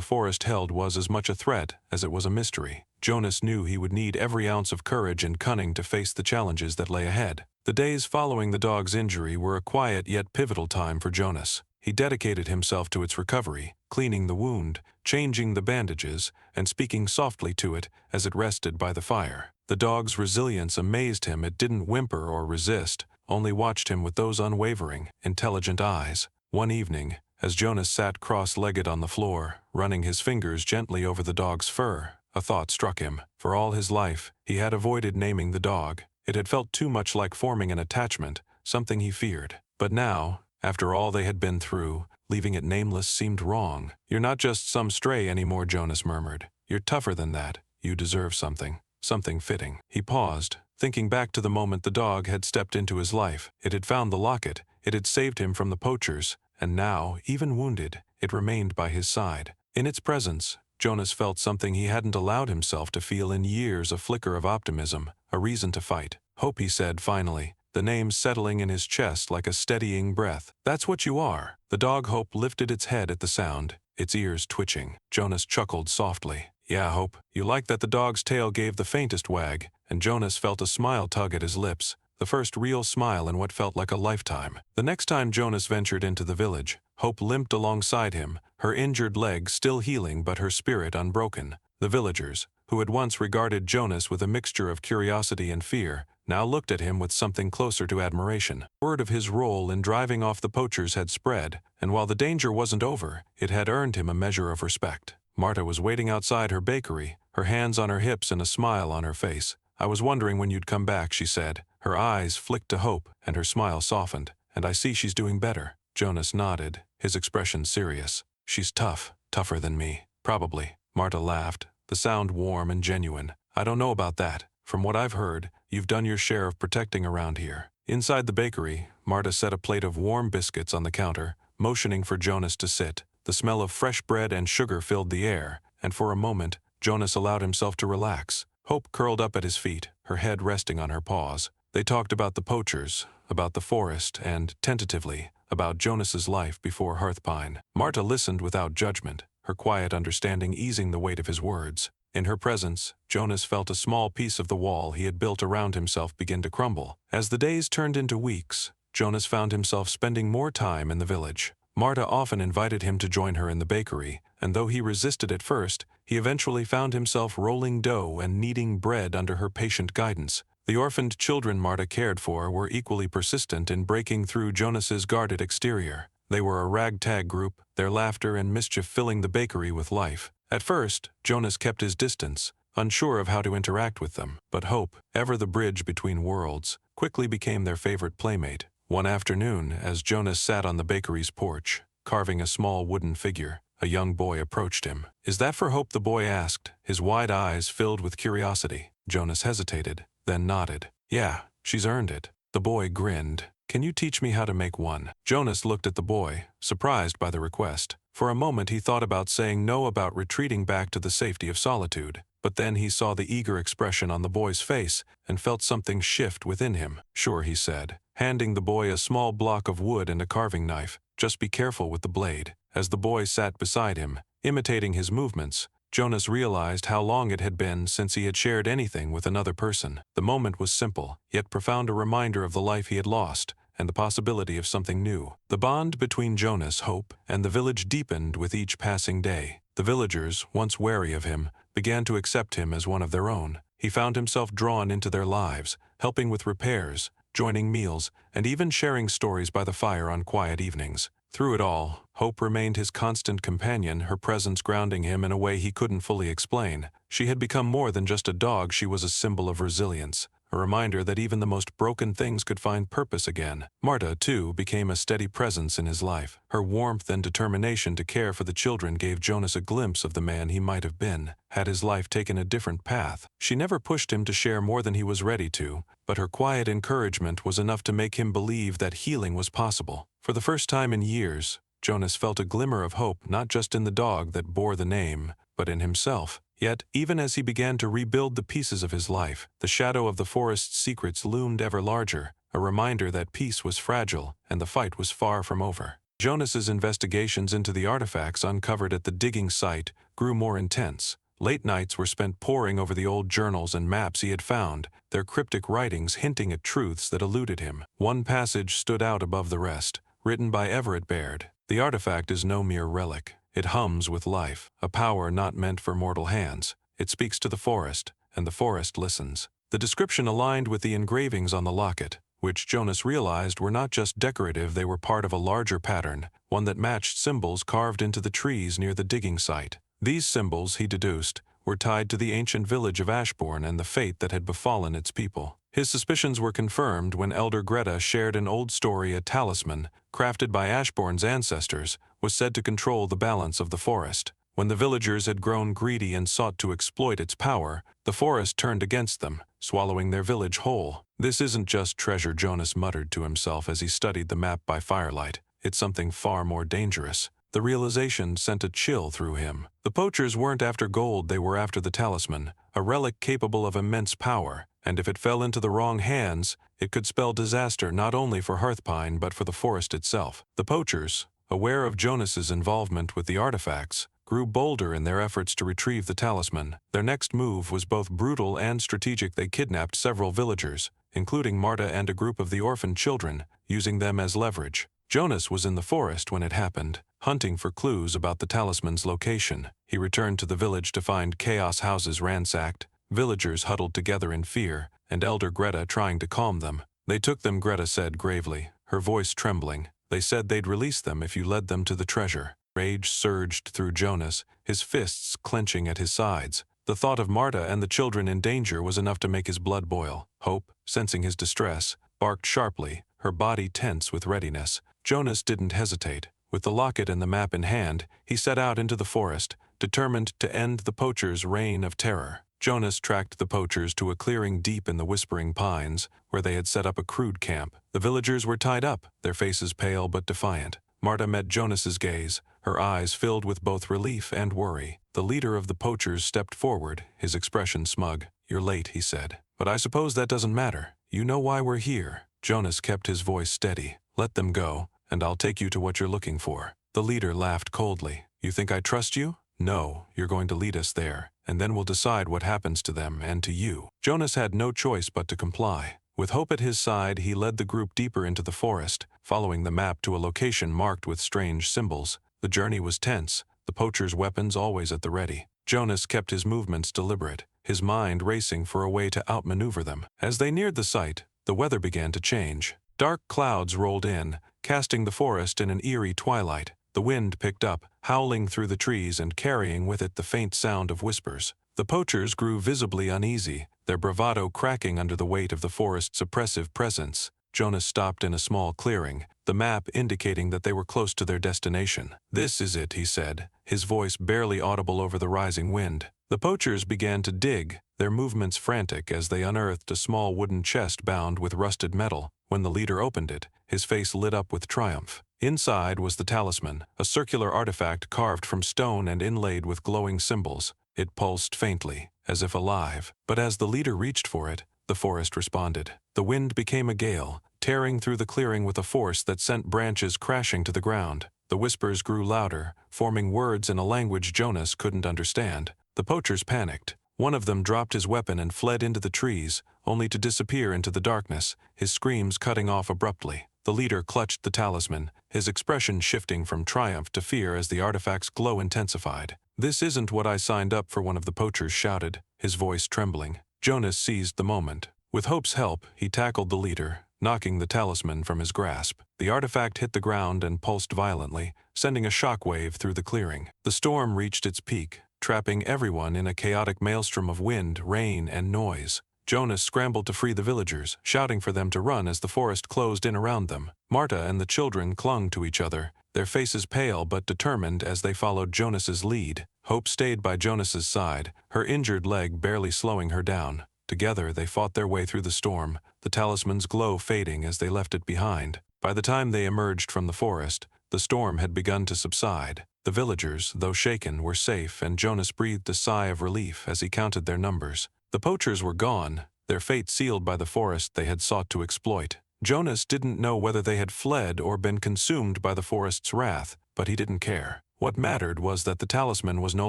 forest held was as much a threat as it was a mystery. Jonas knew he would need every ounce of courage and cunning to face the challenges that lay ahead. The days following the dog's injury were a quiet yet pivotal time for Jonas. He dedicated himself to its recovery, cleaning the wound, changing the bandages, and speaking softly to it as it rested by the fire. The dog's resilience amazed him. It didn't whimper or resist, only watched him with those unwavering, intelligent eyes. One evening, as Jonas sat cross-legged on the floor, running his fingers gently over the dog's fur, a thought struck him. For all his life, he had avoided naming the dog. It had felt too much like forming an attachment, something he feared. But now, after all they had been through, leaving it nameless seemed wrong. "You're not just some stray anymore," Jonas murmured. "You're tougher than that. You deserve something. Something fitting." He paused, thinking back to the moment the dog had stepped into his life. It had found the locket, it had saved him from the poachers, and now, even wounded, it remained by his side. In its presence, Jonas felt something he hadn't allowed himself to feel in years, a flicker of optimism, a reason to fight. "Hope," he said finally, the name settling in his chest like a steadying breath. "That's what you are." The dog Hope lifted its head at the sound, its ears twitching. Jonas chuckled softly. "Yeah, Hope. You like that?" The dog's tail gave the faintest wag, and Jonas felt a smile tug at his lips. the first real smile in what felt like a lifetime. The next time Jonas ventured into the village, Hope limped alongside him, her injured leg still healing but her spirit unbroken. The villagers, who had once regarded Jonas with a mixture of curiosity and fear, now looked at him with something closer to admiration. Word of his role in driving off the poachers had spread, and while the danger wasn't over, it had earned him a measure of respect. Marta was waiting outside her bakery, her hands on her hips and a smile on her face. "I was wondering when you'd come back," she said. Her eyes flicked to hope, and her smile softened. "And I see she's doing better." Jonas nodded, his expression serious. "She's tough, tougher than me." "Probably." Marta laughed, the sound warm and genuine. "I don't know about that. From what I've heard, you've done your share of protecting around here." Inside the bakery, Marta set a plate of warm biscuits on the counter, motioning for Jonas to sit. The smell of fresh bread and sugar filled the air, and for a moment, Jonas allowed himself to relax. Hope curled up at his feet, her head resting on her paws. They talked about the poachers, about the forest, and, tentatively, about Jonas's life before Hearthpine. Marta listened without judgment, her quiet understanding easing the weight of his words. In her presence, Jonas felt a small piece of the wall he had built around himself begin to crumble. As the days turned into weeks, Jonas found himself spending more time in the village. Marta often invited him to join her in the bakery, and though he resisted at first, he eventually found himself rolling dough and kneading bread under her patient guidance. The orphaned children Marta cared for were equally persistent in breaking through Jonas's guarded exterior. They were a ragtag group, their laughter and mischief filling the bakery with life. At first, Jonas kept his distance, unsure of how to interact with them, but Hope, ever the bridge between worlds, quickly became their favorite playmate. One afternoon, as Jonas sat on the bakery's porch, carving a small wooden figure, a young boy approached him. "Is that for Hope?" the boy asked, his wide eyes filled with curiosity. Jonas hesitated, then nodded. "Yeah, she's earned it." The boy grinned. "Can you teach me how to make one?" Jonas looked at the boy, surprised by the request. For a moment he thought about saying no, about retreating back to the safety of solitude. But then he saw the eager expression on the boy's face and felt something shift within him. "Sure," he said, handing the boy a small block of wood and a carving knife. "Just be careful with the blade." As the boy sat beside him, imitating his movements, Jonas realized how long it had been since he had shared anything with another person. The moment was simple, yet profound, a reminder of the life he had lost, and the possibility of something new. The bond between Jonas, Hope, and the village deepened with each passing day. The villagers, once wary of him, began to accept him as one of their own. He found himself drawn into their lives, helping with repairs, joining meals, and even sharing stories by the fire on quiet evenings. Through it all, Hope remained his constant companion, her presence grounding him in a way he couldn't fully explain. She had become more than just a dog, she was a symbol of resilience, a reminder that even the most broken things could find purpose again. Marta, too, became a steady presence in his life. Her warmth and determination to care for the children gave Jonas a glimpse of the man he might have been, had his life taken a different path. She never pushed him to share more than he was ready to, but her quiet encouragement was enough to make him believe that healing was possible. For the first time in years, Jonas felt a glimmer of hope, not just in the dog that bore the name, but in himself. Yet, even as he began to rebuild the pieces of his life, the shadow of the forest's secrets loomed ever larger, a reminder that peace was fragile and the fight was far from over. Jonas's investigations into the artifacts uncovered at the digging site grew more intense. Late nights were spent poring over the old journals and maps he had found, their cryptic writings hinting at truths that eluded him. One passage stood out above the rest, written by Everett Baird. "The artifact is no mere relic. It hums with life, a power not meant for mortal hands. It speaks to the forest, and the forest listens." The description aligned with the engravings on the locket, which Jonas realized were not just decorative, they were part of a larger pattern, one that matched symbols carved into the trees near the digging site. These symbols, he deduced, were tied to the ancient village of Ashbourne and the fate that had befallen its people. His suspicions were confirmed when Elder Greta shared an old story. A talisman, crafted by Ashbourne's ancestors, was said to control the balance of the forest. When the villagers had grown greedy and sought to exploit its power, the forest turned against them, swallowing their village whole. "This isn't just treasure," Jonas muttered to himself as he studied the map by firelight. "It's something far more dangerous." The realization sent a chill through him. The poachers weren't after gold, they were after the talisman, a relic capable of immense power, and if it fell into the wrong hands, it could spell disaster not only for Hearthpine but for the forest itself. The poachers, aware of Jonas's involvement with the artifacts, grew bolder in their efforts to retrieve the talisman. Their next move was both brutal and strategic. They kidnapped several villagers, including Marta and a group of the orphaned children, using them as leverage. Jonas was in the forest when it happened, hunting for clues about the talisman's location. He returned to the village to find chaos houses ransacked, villagers huddled together in fear, and Elder Greta trying to calm them. "They took them," Greta said gravely, her voice trembling. "They said they'd release them if you led them to the treasure." Rage surged through Jonas, his fists clenching at his sides. The thought of Marta and the children in danger was enough to make his blood boil. Hope, sensing his distress, barked sharply, her body tense with readiness. Jonas didn't hesitate. With the locket and the map in hand, he set out into the forest, determined to end the poachers' reign of terror. Jonas tracked the poachers to a clearing deep in the Whispering Pines, where they had set up a crude camp. The villagers were tied up, their faces pale but defiant. Marta met Jonas's gaze, her eyes filled with both relief and worry. The leader of the poachers stepped forward, his expression smug. "You're late," he said. "But I suppose that doesn't matter. You know why we're here." Jonas kept his voice steady. "Let them go, and I'll take you to what you're looking for." The leader laughed coldly. "You think I trust you? No, you're going to lead us there, and then we'll decide what happens to them and to you." Jonas had no choice but to comply. With hope at his side, he led the group deeper into the forest, following the map to a location marked with strange symbols. The journey was tense, the poachers' weapons always at the ready. Jonas kept his movements deliberate, his mind racing for a way to outmaneuver them. As they neared the site, the weather began to change. Dark clouds rolled in, casting the forest in an eerie twilight. The wind picked up, howling through the trees and carrying with it the faint sound of whispers. The poachers grew visibly uneasy, their bravado cracking under the weight of the forest's oppressive presence. Jonas stopped in a small clearing, the map indicating that they were close to their destination. "This is it," he said, his voice barely audible over the rising wind. The poachers began to dig, their movements frantic as they unearthed a small wooden chest bound with rusted metal. When the leader opened it, his face lit up with triumph. Inside was the talisman, a circular artifact carved from stone and inlaid with glowing symbols. It pulsed faintly, as if alive, but as the leader reached for it, the forest responded. The wind became a gale, tearing through the clearing with a force that sent branches crashing to the ground. The whispers grew louder, forming words in a language Jonas couldn't understand. The poachers panicked. One of them dropped his weapon and fled into the trees, only to disappear into the darkness, his screams cutting off abruptly. The leader clutched the talisman, his expression shifting from triumph to fear as the artifact's glow intensified. "This isn't what I signed up for," one of the poachers shouted, his voice trembling. Jonas seized the moment. With Hope's help, he tackled the leader, knocking the talisman from his grasp. The artifact hit the ground and pulsed violently, sending a shockwave through the clearing. The storm reached its peak, trapping everyone in a chaotic maelstrom of wind, rain, and noise. Jonas scrambled to free the villagers, shouting for them to run as the forest closed in around them. Marta and the children clung to each other, their faces pale but determined as they followed Jonas's lead. Hope stayed by Jonas's side, her injured leg barely slowing her down. Together they fought their way through the storm, the talisman's glow fading as they left it behind. By the time they emerged from the forest, the storm had begun to subside. The villagers, though shaken, were safe, and Jonas breathed a sigh of relief as he counted their numbers. The poachers were gone, their fate sealed by the forest they had sought to exploit. Jonas didn't know whether they had fled or been consumed by the forest's wrath, but he didn't care. What mattered was that the talisman was no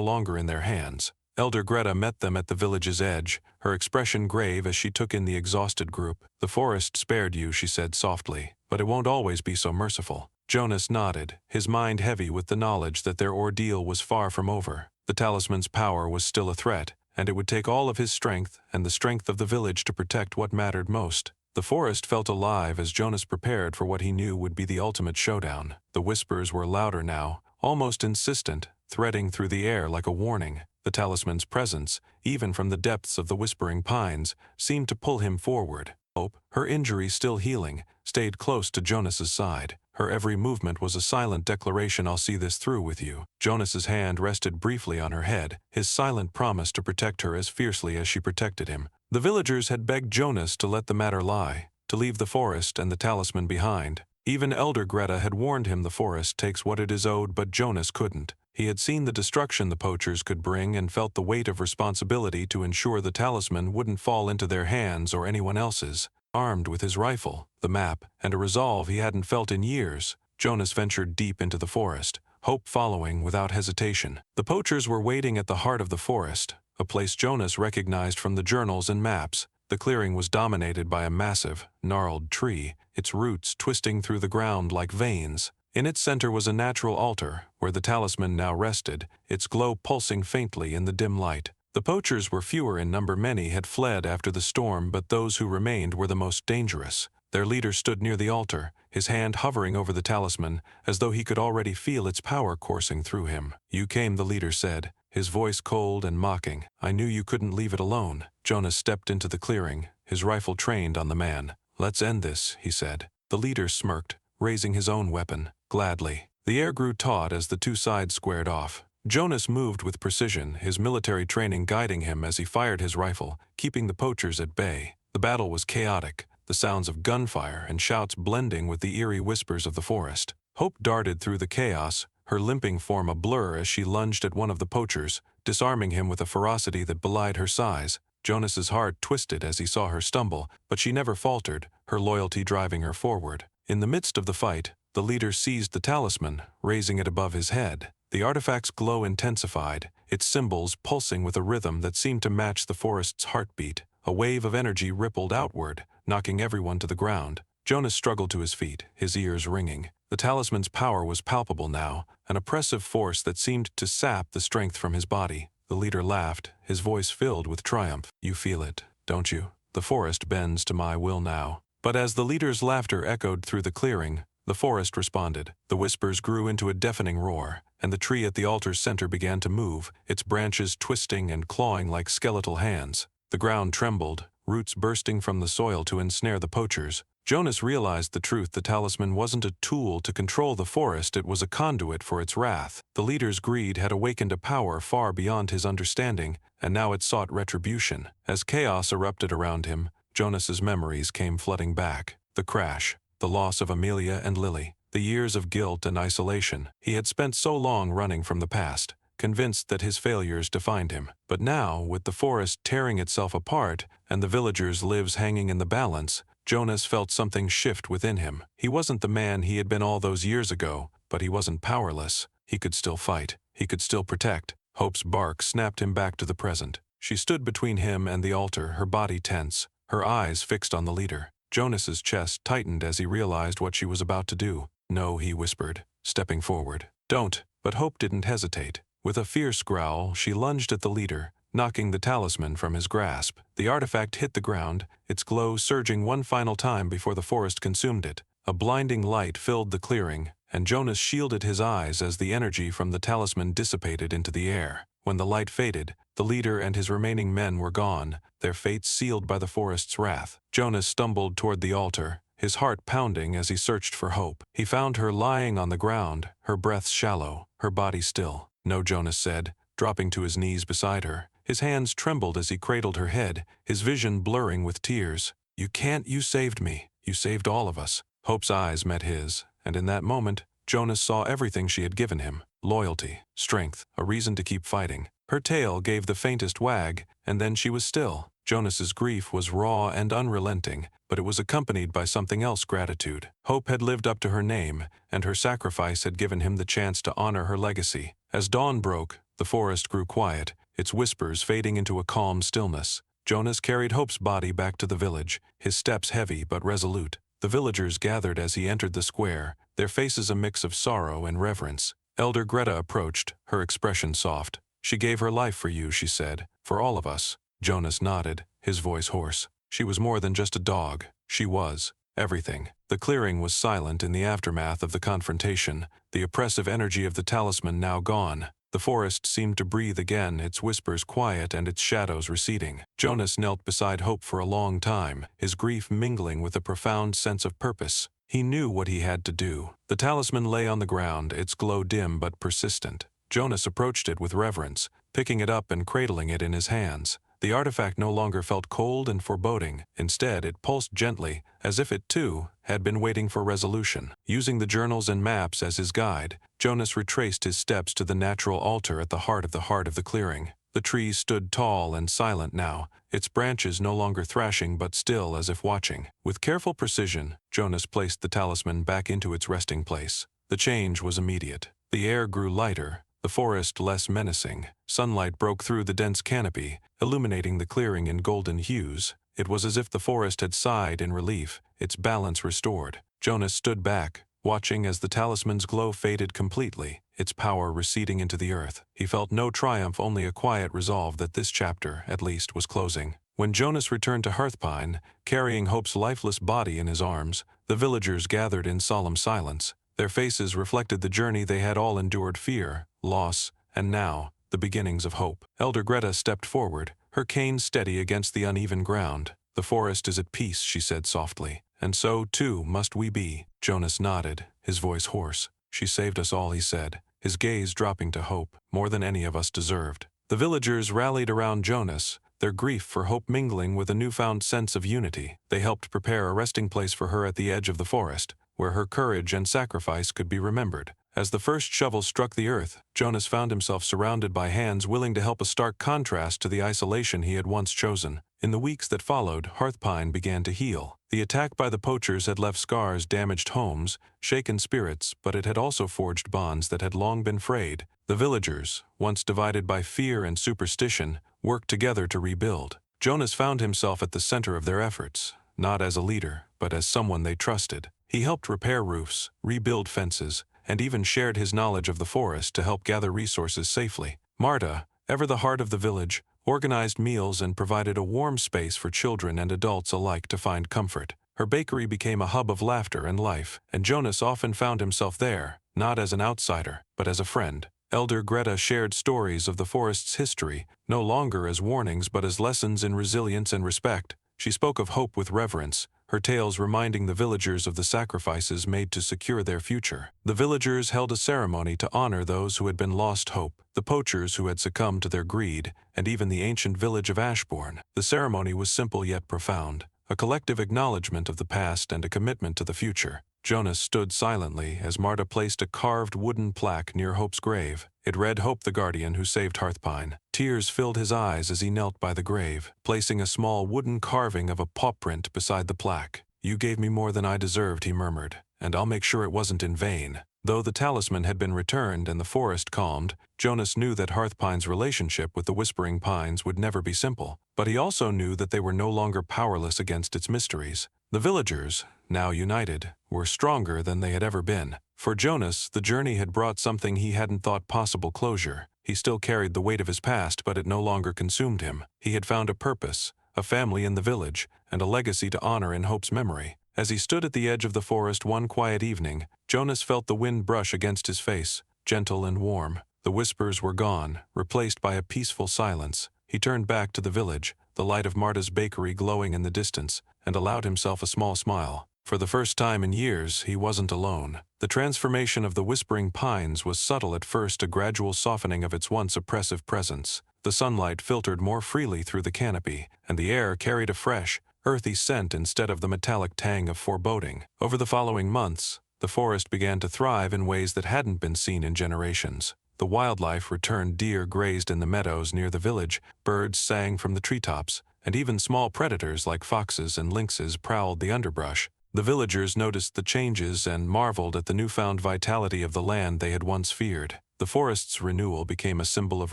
longer in their hands. Elder Greta met them at the village's edge, her expression grave as she took in the exhausted group. "The forest spared you," she said softly, "but it won't always be so merciful." Jonas nodded, his mind heavy with the knowledge that their ordeal was far from over. The talisman's power was still a threat, and it would take all of his strength and the strength of the village to protect what mattered most. The forest felt alive as Jonas prepared for what he knew would be the ultimate showdown. The whispers were louder now, almost insistent, threading through the air like a warning. The talisman's presence, even from the depths of the Whispering Pines, seemed to pull him forward. Hope, her injury still healing, stayed close to Jonas's side. Her every movement was a silent declaration, "I'll see this through with you." Jonas's hand rested briefly on her head, his silent promise to protect her as fiercely as she protected him. The villagers had begged Jonas to let the matter lie, to leave the forest and the talisman behind. Even Elder Greta had warned him the forest takes what it is owed, but Jonas couldn't. He had seen the destruction the poachers could bring and felt the weight of responsibility to ensure the talisman wouldn't fall into their hands or anyone else's. Armed with his rifle, the map, and a resolve he hadn't felt in years, Jonas ventured deep into the forest, Hope following without hesitation. The poachers were waiting at the heart of the forest, a place Jonas recognized from the journals and maps. The clearing was dominated by a massive, gnarled tree, its roots twisting through the ground like veins. In its center was a natural altar, where the talisman now rested, its glow pulsing faintly in the dim light. The poachers were fewer in number. Many had fled after the storm, but those who remained were the most dangerous. Their leader stood near the altar, his hand hovering over the talisman, as though he could already feel its power coursing through him. "You came," the leader said, his voice cold and mocking. "I knew you couldn't leave it alone." Jonas stepped into the clearing, his rifle trained on the man. "Let's end this," he said. The leader smirked, raising his own weapon. "Gladly." The air grew taut as the two sides squared off. Jonas moved with precision, his military training guiding him as he fired his rifle, keeping the poachers at bay. The battle was chaotic, the sounds of gunfire and shouts blending with the eerie whispers of the forest. Hope darted through the chaos, her limping form a blur as she lunged at one of the poachers, disarming him with a ferocity that belied her size. Jonas's heart twisted as he saw her stumble, but she never faltered, her loyalty driving her forward. In the midst of the fight, the leader seized the talisman, raising it above his head. The artifact's glow intensified, its symbols pulsing with a rhythm that seemed to match the forest's heartbeat. A wave of energy rippled outward, knocking everyone to the ground. Jonas struggled to his feet, his ears ringing. The talisman's power was palpable now, an oppressive force that seemed to sap the strength from his body. The leader laughed, his voice filled with triumph. "You feel it, don't you? The forest bends to my will now." But as the leader's laughter echoed through the clearing, the forest responded. The whispers grew into a deafening roar, and the tree at the altar's center began to move, its branches twisting and clawing like skeletal hands. The ground trembled, roots bursting from the soil to ensnare the poachers. Jonas realized the truth: the talisman wasn't a tool to control the forest, it was a conduit for its wrath. The leader's greed had awakened a power far beyond his understanding, and now it sought retribution. As chaos erupted around him, Jonas's memories came flooding back. The crash, the loss of Amelia and Lily, the years of guilt and isolation. He had spent so long running from the past, convinced that his failures defined him. But now, with the forest tearing itself apart and the villagers' lives hanging in the balance, Jonas felt something shift within him. He wasn't the man he had been all those years ago, but he wasn't powerless. He could still fight. He could still protect. Hope's bark snapped him back to the present. She stood between him and the altar, her body tense, her eyes fixed on the leader. Jonas's chest tightened as he realized what she was about to do. "No," he whispered, stepping forward. "Don't." But Hope didn't hesitate. With a fierce growl, she lunged at the leader, knocking the talisman from his grasp. The artifact hit the ground, its glow surging one final time before the forest consumed it. A blinding light filled the clearing, and Jonas shielded his eyes as the energy from the talisman dissipated into the air. When the light faded, the leader and his remaining men were gone, their fates sealed by the forest's wrath. Jonas stumbled toward the altar, his heart pounding as he searched for Hope. He found her lying on the ground, her breath shallow, her body still. "No," Jonas said, dropping to his knees beside her. His hands trembled as he cradled her head, his vision blurring with tears. "You can't. You saved me. You saved all of us." Hope's eyes met his, and in that moment, Jonas saw everything she had given him: loyalty, strength, a reason to keep fighting. Her tail gave the faintest wag, and then she was still. Jonas's grief was raw and unrelenting, but it was accompanied by something else: gratitude. Hope had lived up to her name, and her sacrifice had given him the chance to honor her legacy. As dawn broke, the forest grew quiet, its whispers fading into a calm stillness. Jonas carried Hope's body back to the village, his steps heavy but resolute. The villagers gathered as he entered the square, their faces a mix of sorrow and reverence. Elder Greta approached, her expression soft. "She gave her life for you," she said, "for all of us." Jonas nodded, his voice hoarse. She was more than just a dog. She was everything. The clearing was silent in the aftermath of the confrontation, the oppressive energy of the talisman now gone. The forest seemed to breathe again, its whispers quiet and its shadows receding. Jonas knelt beside Hope for a long time, his grief mingling with a profound sense of purpose. He knew what he had to do. The talisman lay on the ground, its glow dim but persistent. Jonas approached it with reverence, picking it up and cradling it in his hands. The artifact no longer felt cold and foreboding. Instead, it pulsed gently, as if it, too, had been waiting for resolution. Using the journals and maps as his guide, Jonas retraced his steps to the natural altar at the heart of the clearing. The tree stood tall and silent now, its branches no longer thrashing but still as if watching. With careful precision, Jonas placed the talisman back into its resting place. The change was immediate. The air grew lighter, the forest less menacing. Sunlight broke through the dense canopy, illuminating the clearing in golden hues. It was as if the forest had sighed in relief, its balance restored. Jonas stood back, watching as the talisman's glow faded completely, its power receding into the earth. He felt no triumph, only a quiet resolve that this chapter, at least, was closing. When Jonas returned to Hearthpine, carrying Hope's lifeless body in his arms, the villagers gathered in solemn silence. Their faces reflected the journey they had all endured: fear, loss, and now, the beginnings of hope. Elder Greta stepped forward, her cane steady against the uneven ground. "The forest is at peace," she said softly. "And so, too, must we be." Jonas nodded, his voice hoarse. "She saved us all," he said, his gaze dropping to Hope, "more than any of us deserved." The villagers rallied around Jonas, their grief for Hope mingling with a newfound sense of unity. They helped prepare a resting place for her at the edge of the forest, where her courage and sacrifice could be remembered. As the first shovel struck the earth, Jonas found himself surrounded by hands willing to help, a stark contrast to the isolation he had once chosen. In the weeks that followed, Hearthpine began to heal. The attack by the poachers had left scars, damaged homes, shaken spirits, but it had also forged bonds that had long been frayed. The villagers, once divided by fear and superstition, worked together to rebuild. Jonas found himself at the center of their efforts, not as a leader, but as someone they trusted. He helped repair roofs, rebuild fences, and even shared his knowledge of the forest to help gather resources safely. Marta, ever the heart of the village, organized meals and provided a warm space for children and adults alike to find comfort. Her bakery became a hub of laughter and life, and Jonas often found himself there, not as an outsider, but as a friend. Elder Greta shared stories of the forest's history, no longer as warnings but as lessons in resilience and respect. She spoke of hope with reverence, her tales reminding the villagers of the sacrifices made to secure their future. The villagers held a ceremony to honor those who had been lost hope, the poachers who had succumbed to their greed, and even the ancient village of Ashbourne. The ceremony was simple yet profound, a collective acknowledgement of the past and a commitment to the future. Jonas stood silently as Marta placed a carved wooden plaque near Hope's grave. It read, "Hope the Guardian who saved Hearthpine." Tears filled his eyes as he knelt by the grave, placing a small wooden carving of a paw print beside the plaque. "You gave me more than I deserved," he murmured, "and I'll make sure it wasn't in vain." Though the talisman had been returned and the forest calmed, Jonas knew that Hearthpine's relationship with the Whispering Pines would never be simple. But he also knew that they were no longer powerless against its mysteries. The villagers, now united, were stronger than they had ever been. For Jonas, the journey had brought something he hadn't thought possible: closure. He still carried the weight of his past, but it no longer consumed him. He had found a purpose, a family in the village, and a legacy to honor in Hope's memory. As he stood at the edge of the forest one quiet evening, Jonas felt the wind brush against his face, gentle and warm. The whispers were gone, replaced by a peaceful silence. He turned back to the village, the light of Marta's bakery glowing in the distance, and allowed himself a small smile. For the first time in years, he wasn't alone. The transformation of the Whispering Pines was subtle at first, a gradual softening of its once oppressive presence. The sunlight filtered more freely through the canopy, and the air carried a fresh, earthy scent instead of the metallic tang of foreboding. Over the following months, the forest began to thrive in ways that hadn't been seen in generations. The wildlife returned: deer grazed in the meadows near the village, birds sang from the treetops, and even small predators like foxes and lynxes prowled the underbrush. The villagers noticed the changes and marveled at the newfound vitality of the land they had once feared. The forest's renewal became a symbol of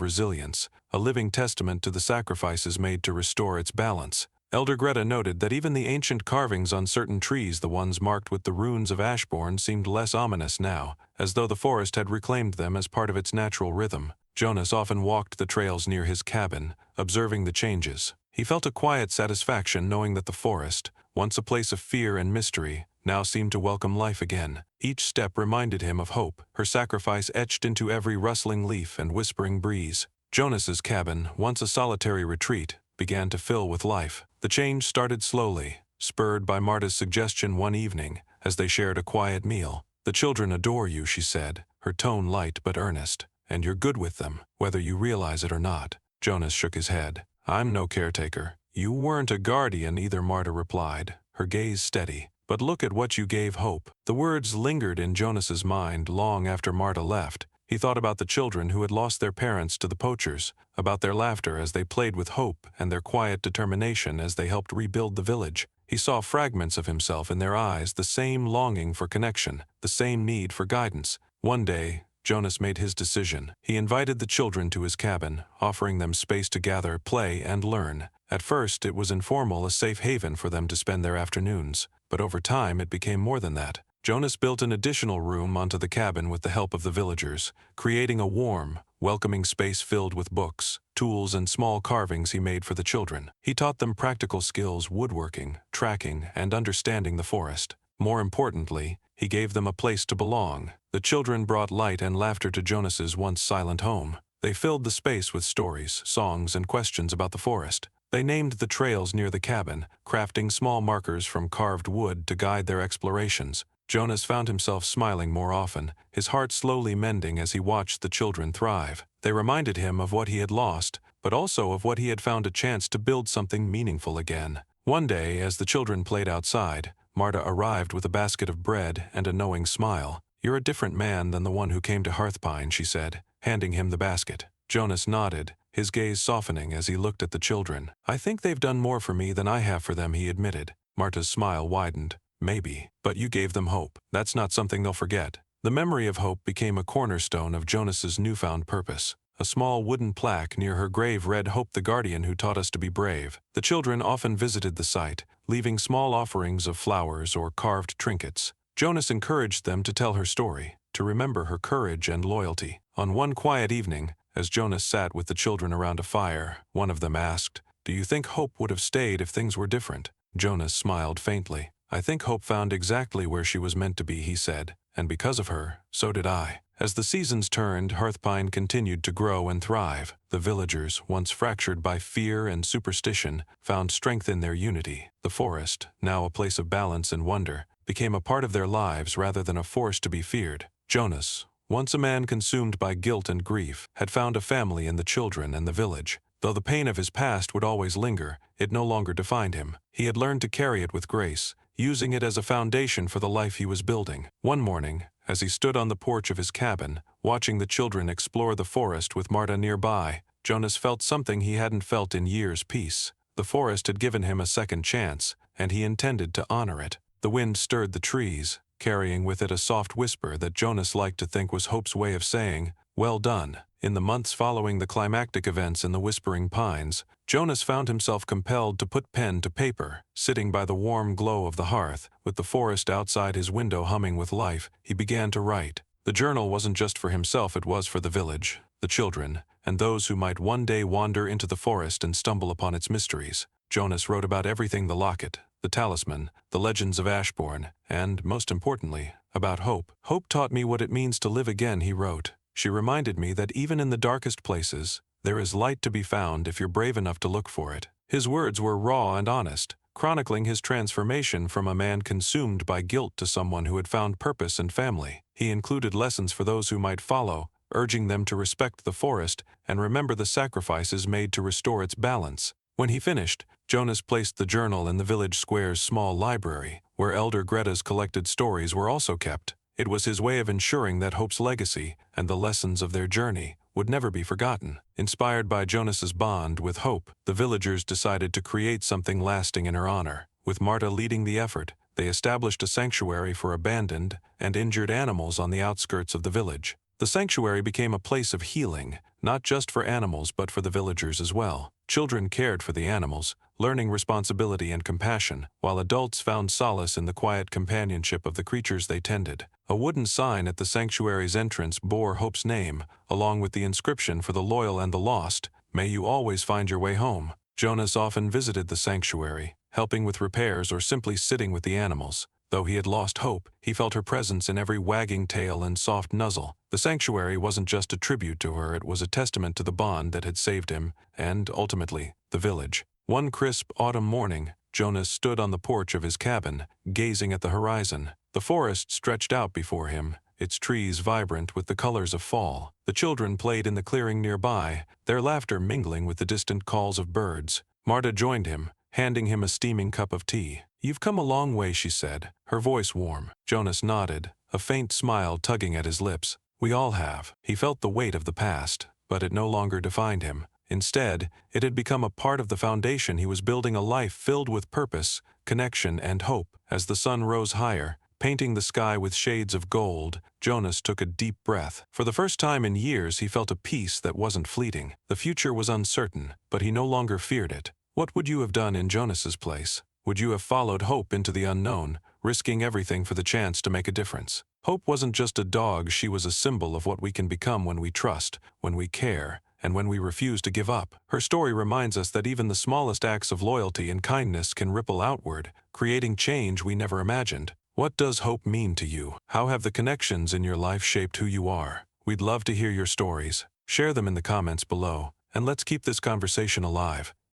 resilience, a living testament to the sacrifices made to restore its balance. Elder Greta noted that even the ancient carvings on certain trees, the ones marked with the runes of Ashbourne, seemed less ominous now, as though the forest had reclaimed them as part of its natural rhythm. Jonas often walked the trails near his cabin, observing the changes. He felt a quiet satisfaction knowing that the forest, once a place of fear and mystery, now seemed to welcome life again. Each step reminded him of Hope, her sacrifice etched into every rustling leaf and whispering breeze. Jonas's cabin, once a solitary retreat, began to fill with life. The change started slowly, spurred by Marta's suggestion one evening, as they shared a quiet meal. "The children adore you," she said, her tone light but earnest, "and you're good with them, whether you realize it or not." Jonas shook his head. "I'm no caretaker." "You weren't a guardian either," Marta replied, her gaze steady. "But look at what you gave Hope." The words lingered in Jonas's mind long after Marta left. He thought about the children who had lost their parents to the poachers, about their laughter as they played with Hope and their quiet determination as they helped rebuild the village. He saw fragments of himself in their eyes, the same longing for connection, the same need for guidance. One day, Jonas made his decision. He invited the children to his cabin, offering them space to gather, play, and learn. At first, it was informal, a safe haven for them to spend their afternoons. But over time, it became more than that. Jonas built an additional room onto the cabin with the help of the villagers, creating a warm, welcoming space filled with books, tools, and small carvings he made for the children. He taught them practical skills: woodworking, tracking, and understanding the forest. More importantly, he gave them a place to belong. The children brought light and laughter to Jonas's once silent home. They filled the space with stories, songs, and questions about the forest. They named the trails near the cabin, crafting small markers from carved wood to guide their explorations. Jonas found himself smiling more often, his heart slowly mending as he watched the children thrive. They reminded him of what he had lost, but also of what he had found a chance to build something meaningful again. One day, as the children played outside, Marta arrived with a basket of bread and a knowing smile. "You're a different man than the one who came to Hearthpine," she said, handing him the basket. Jonas nodded, his gaze softening as he looked at the children. "I think they've done more for me than I have for them," he admitted. Marta's smile widened. "Maybe, but you gave them hope. That's not something they'll forget." The memory of hope became a cornerstone of Jonas's newfound purpose. A small wooden plaque near her grave read, "Hope, the guardian who taught us to be brave." The children often visited the site, leaving small offerings of flowers or carved trinkets. Jonas encouraged them to tell her story, to remember her courage and loyalty. On one quiet evening, as Jonas sat with the children around a fire, one of them asked, "Do you think Hope would have stayed if things were different?" Jonas smiled faintly. "I think Hope found exactly where she was meant to be," he said, "and because of her, so did I." As the seasons turned, Hearthpine continued to grow and thrive. The villagers, once fractured by fear and superstition, found strength in their unity. The forest, now a place of balance and wonder, became a part of their lives rather than a force to be feared. Jonas, once a man consumed by guilt and grief, had found a family in the children and the village. Though the pain of his past would always linger, it no longer defined him. He had learned to carry it with grace, using it as a foundation for the life he was building. One morning, as he stood on the porch of his cabin, watching the children explore the forest with Marta nearby, Jonas felt something he hadn't felt in years: peace. The forest had given him a second chance, and he intended to honor it. The wind stirred the trees, carrying with it a soft whisper that Jonas liked to think was Hope's way of saying, "Well done." In the months following the climactic events in the Whispering Pines, Jonas found himself compelled to put pen to paper. Sitting by the warm glow of the hearth, with the forest outside his window humming with life, he began to write. The journal wasn't just for himself, it was for the village, the children, and those who might one day wander into the forest and stumble upon its mysteries. Jonas wrote about everything: the locket, the talisman, the legends of Ashbourne, and, most importantly, about Hope. "Hope taught me what it means to live again," he wrote. "She reminded me that even in the darkest places, there is light to be found if you're brave enough to look for it." His words were raw and honest, chronicling his transformation from a man consumed by guilt to someone who had found purpose and family. He included lessons for those who might follow, urging them to respect the forest and remember the sacrifices made to restore its balance. When he finished, Jonas placed the journal in the village square's small library, where Elder Greta's collected stories were also kept. It was his way of ensuring that Hope's legacy and the lessons of their journey would never be forgotten. Inspired by Jonas's bond with Hope, the villagers decided to create something lasting in her honor. With Marta leading the effort, they established a sanctuary for abandoned and injured animals on the outskirts of the village. The sanctuary became a place of healing, not just for animals but for the villagers as well. Children cared for the animals, learning responsibility and compassion, while adults found solace in the quiet companionship of the creatures they tended. A wooden sign at the sanctuary's entrance bore Hope's name, along with the inscription for the loyal and the lost, "May you always find your way home." Jonas often visited the sanctuary, helping with repairs or simply sitting with the animals. Though he had lost Hope, he felt her presence in every wagging tail and soft nuzzle. The sanctuary wasn't just a tribute to her, it was a testament to the bond that had saved him, and, ultimately, the village. One crisp autumn morning, Jonas stood on the porch of his cabin, gazing at the horizon. The forest stretched out before him, its trees vibrant with the colors of fall. The children played in the clearing nearby, their laughter mingling with the distant calls of birds. Marta joined him, handing him a steaming cup of tea. "You've come a long way," she said, her voice warm. Jonas nodded, a faint smile tugging at his lips. "We all have." He felt the weight of the past, but it no longer defined him. Instead, it had become a part of the foundation he was building, a life filled with purpose, connection, and hope. As the sun rose higher, painting the sky with shades of gold, Jonas took a deep breath. For the first time in years, he felt a peace that wasn't fleeting. The future was uncertain, but he no longer feared it. What would you have done in Jonas's place? Would you have followed Hope into the unknown, risking everything for the chance to make a difference? Hope wasn't just a dog, she was a symbol of what we can become when we trust, when we care, and when we refuse to give up. Her story reminds us that even the smallest acts of loyalty and kindness can ripple outward, creating change we never imagined. What does hope mean to you? How have the connections in your life shaped who you are? We'd love to hear your stories. Share them in the comments below, and let's keep this conversation alive.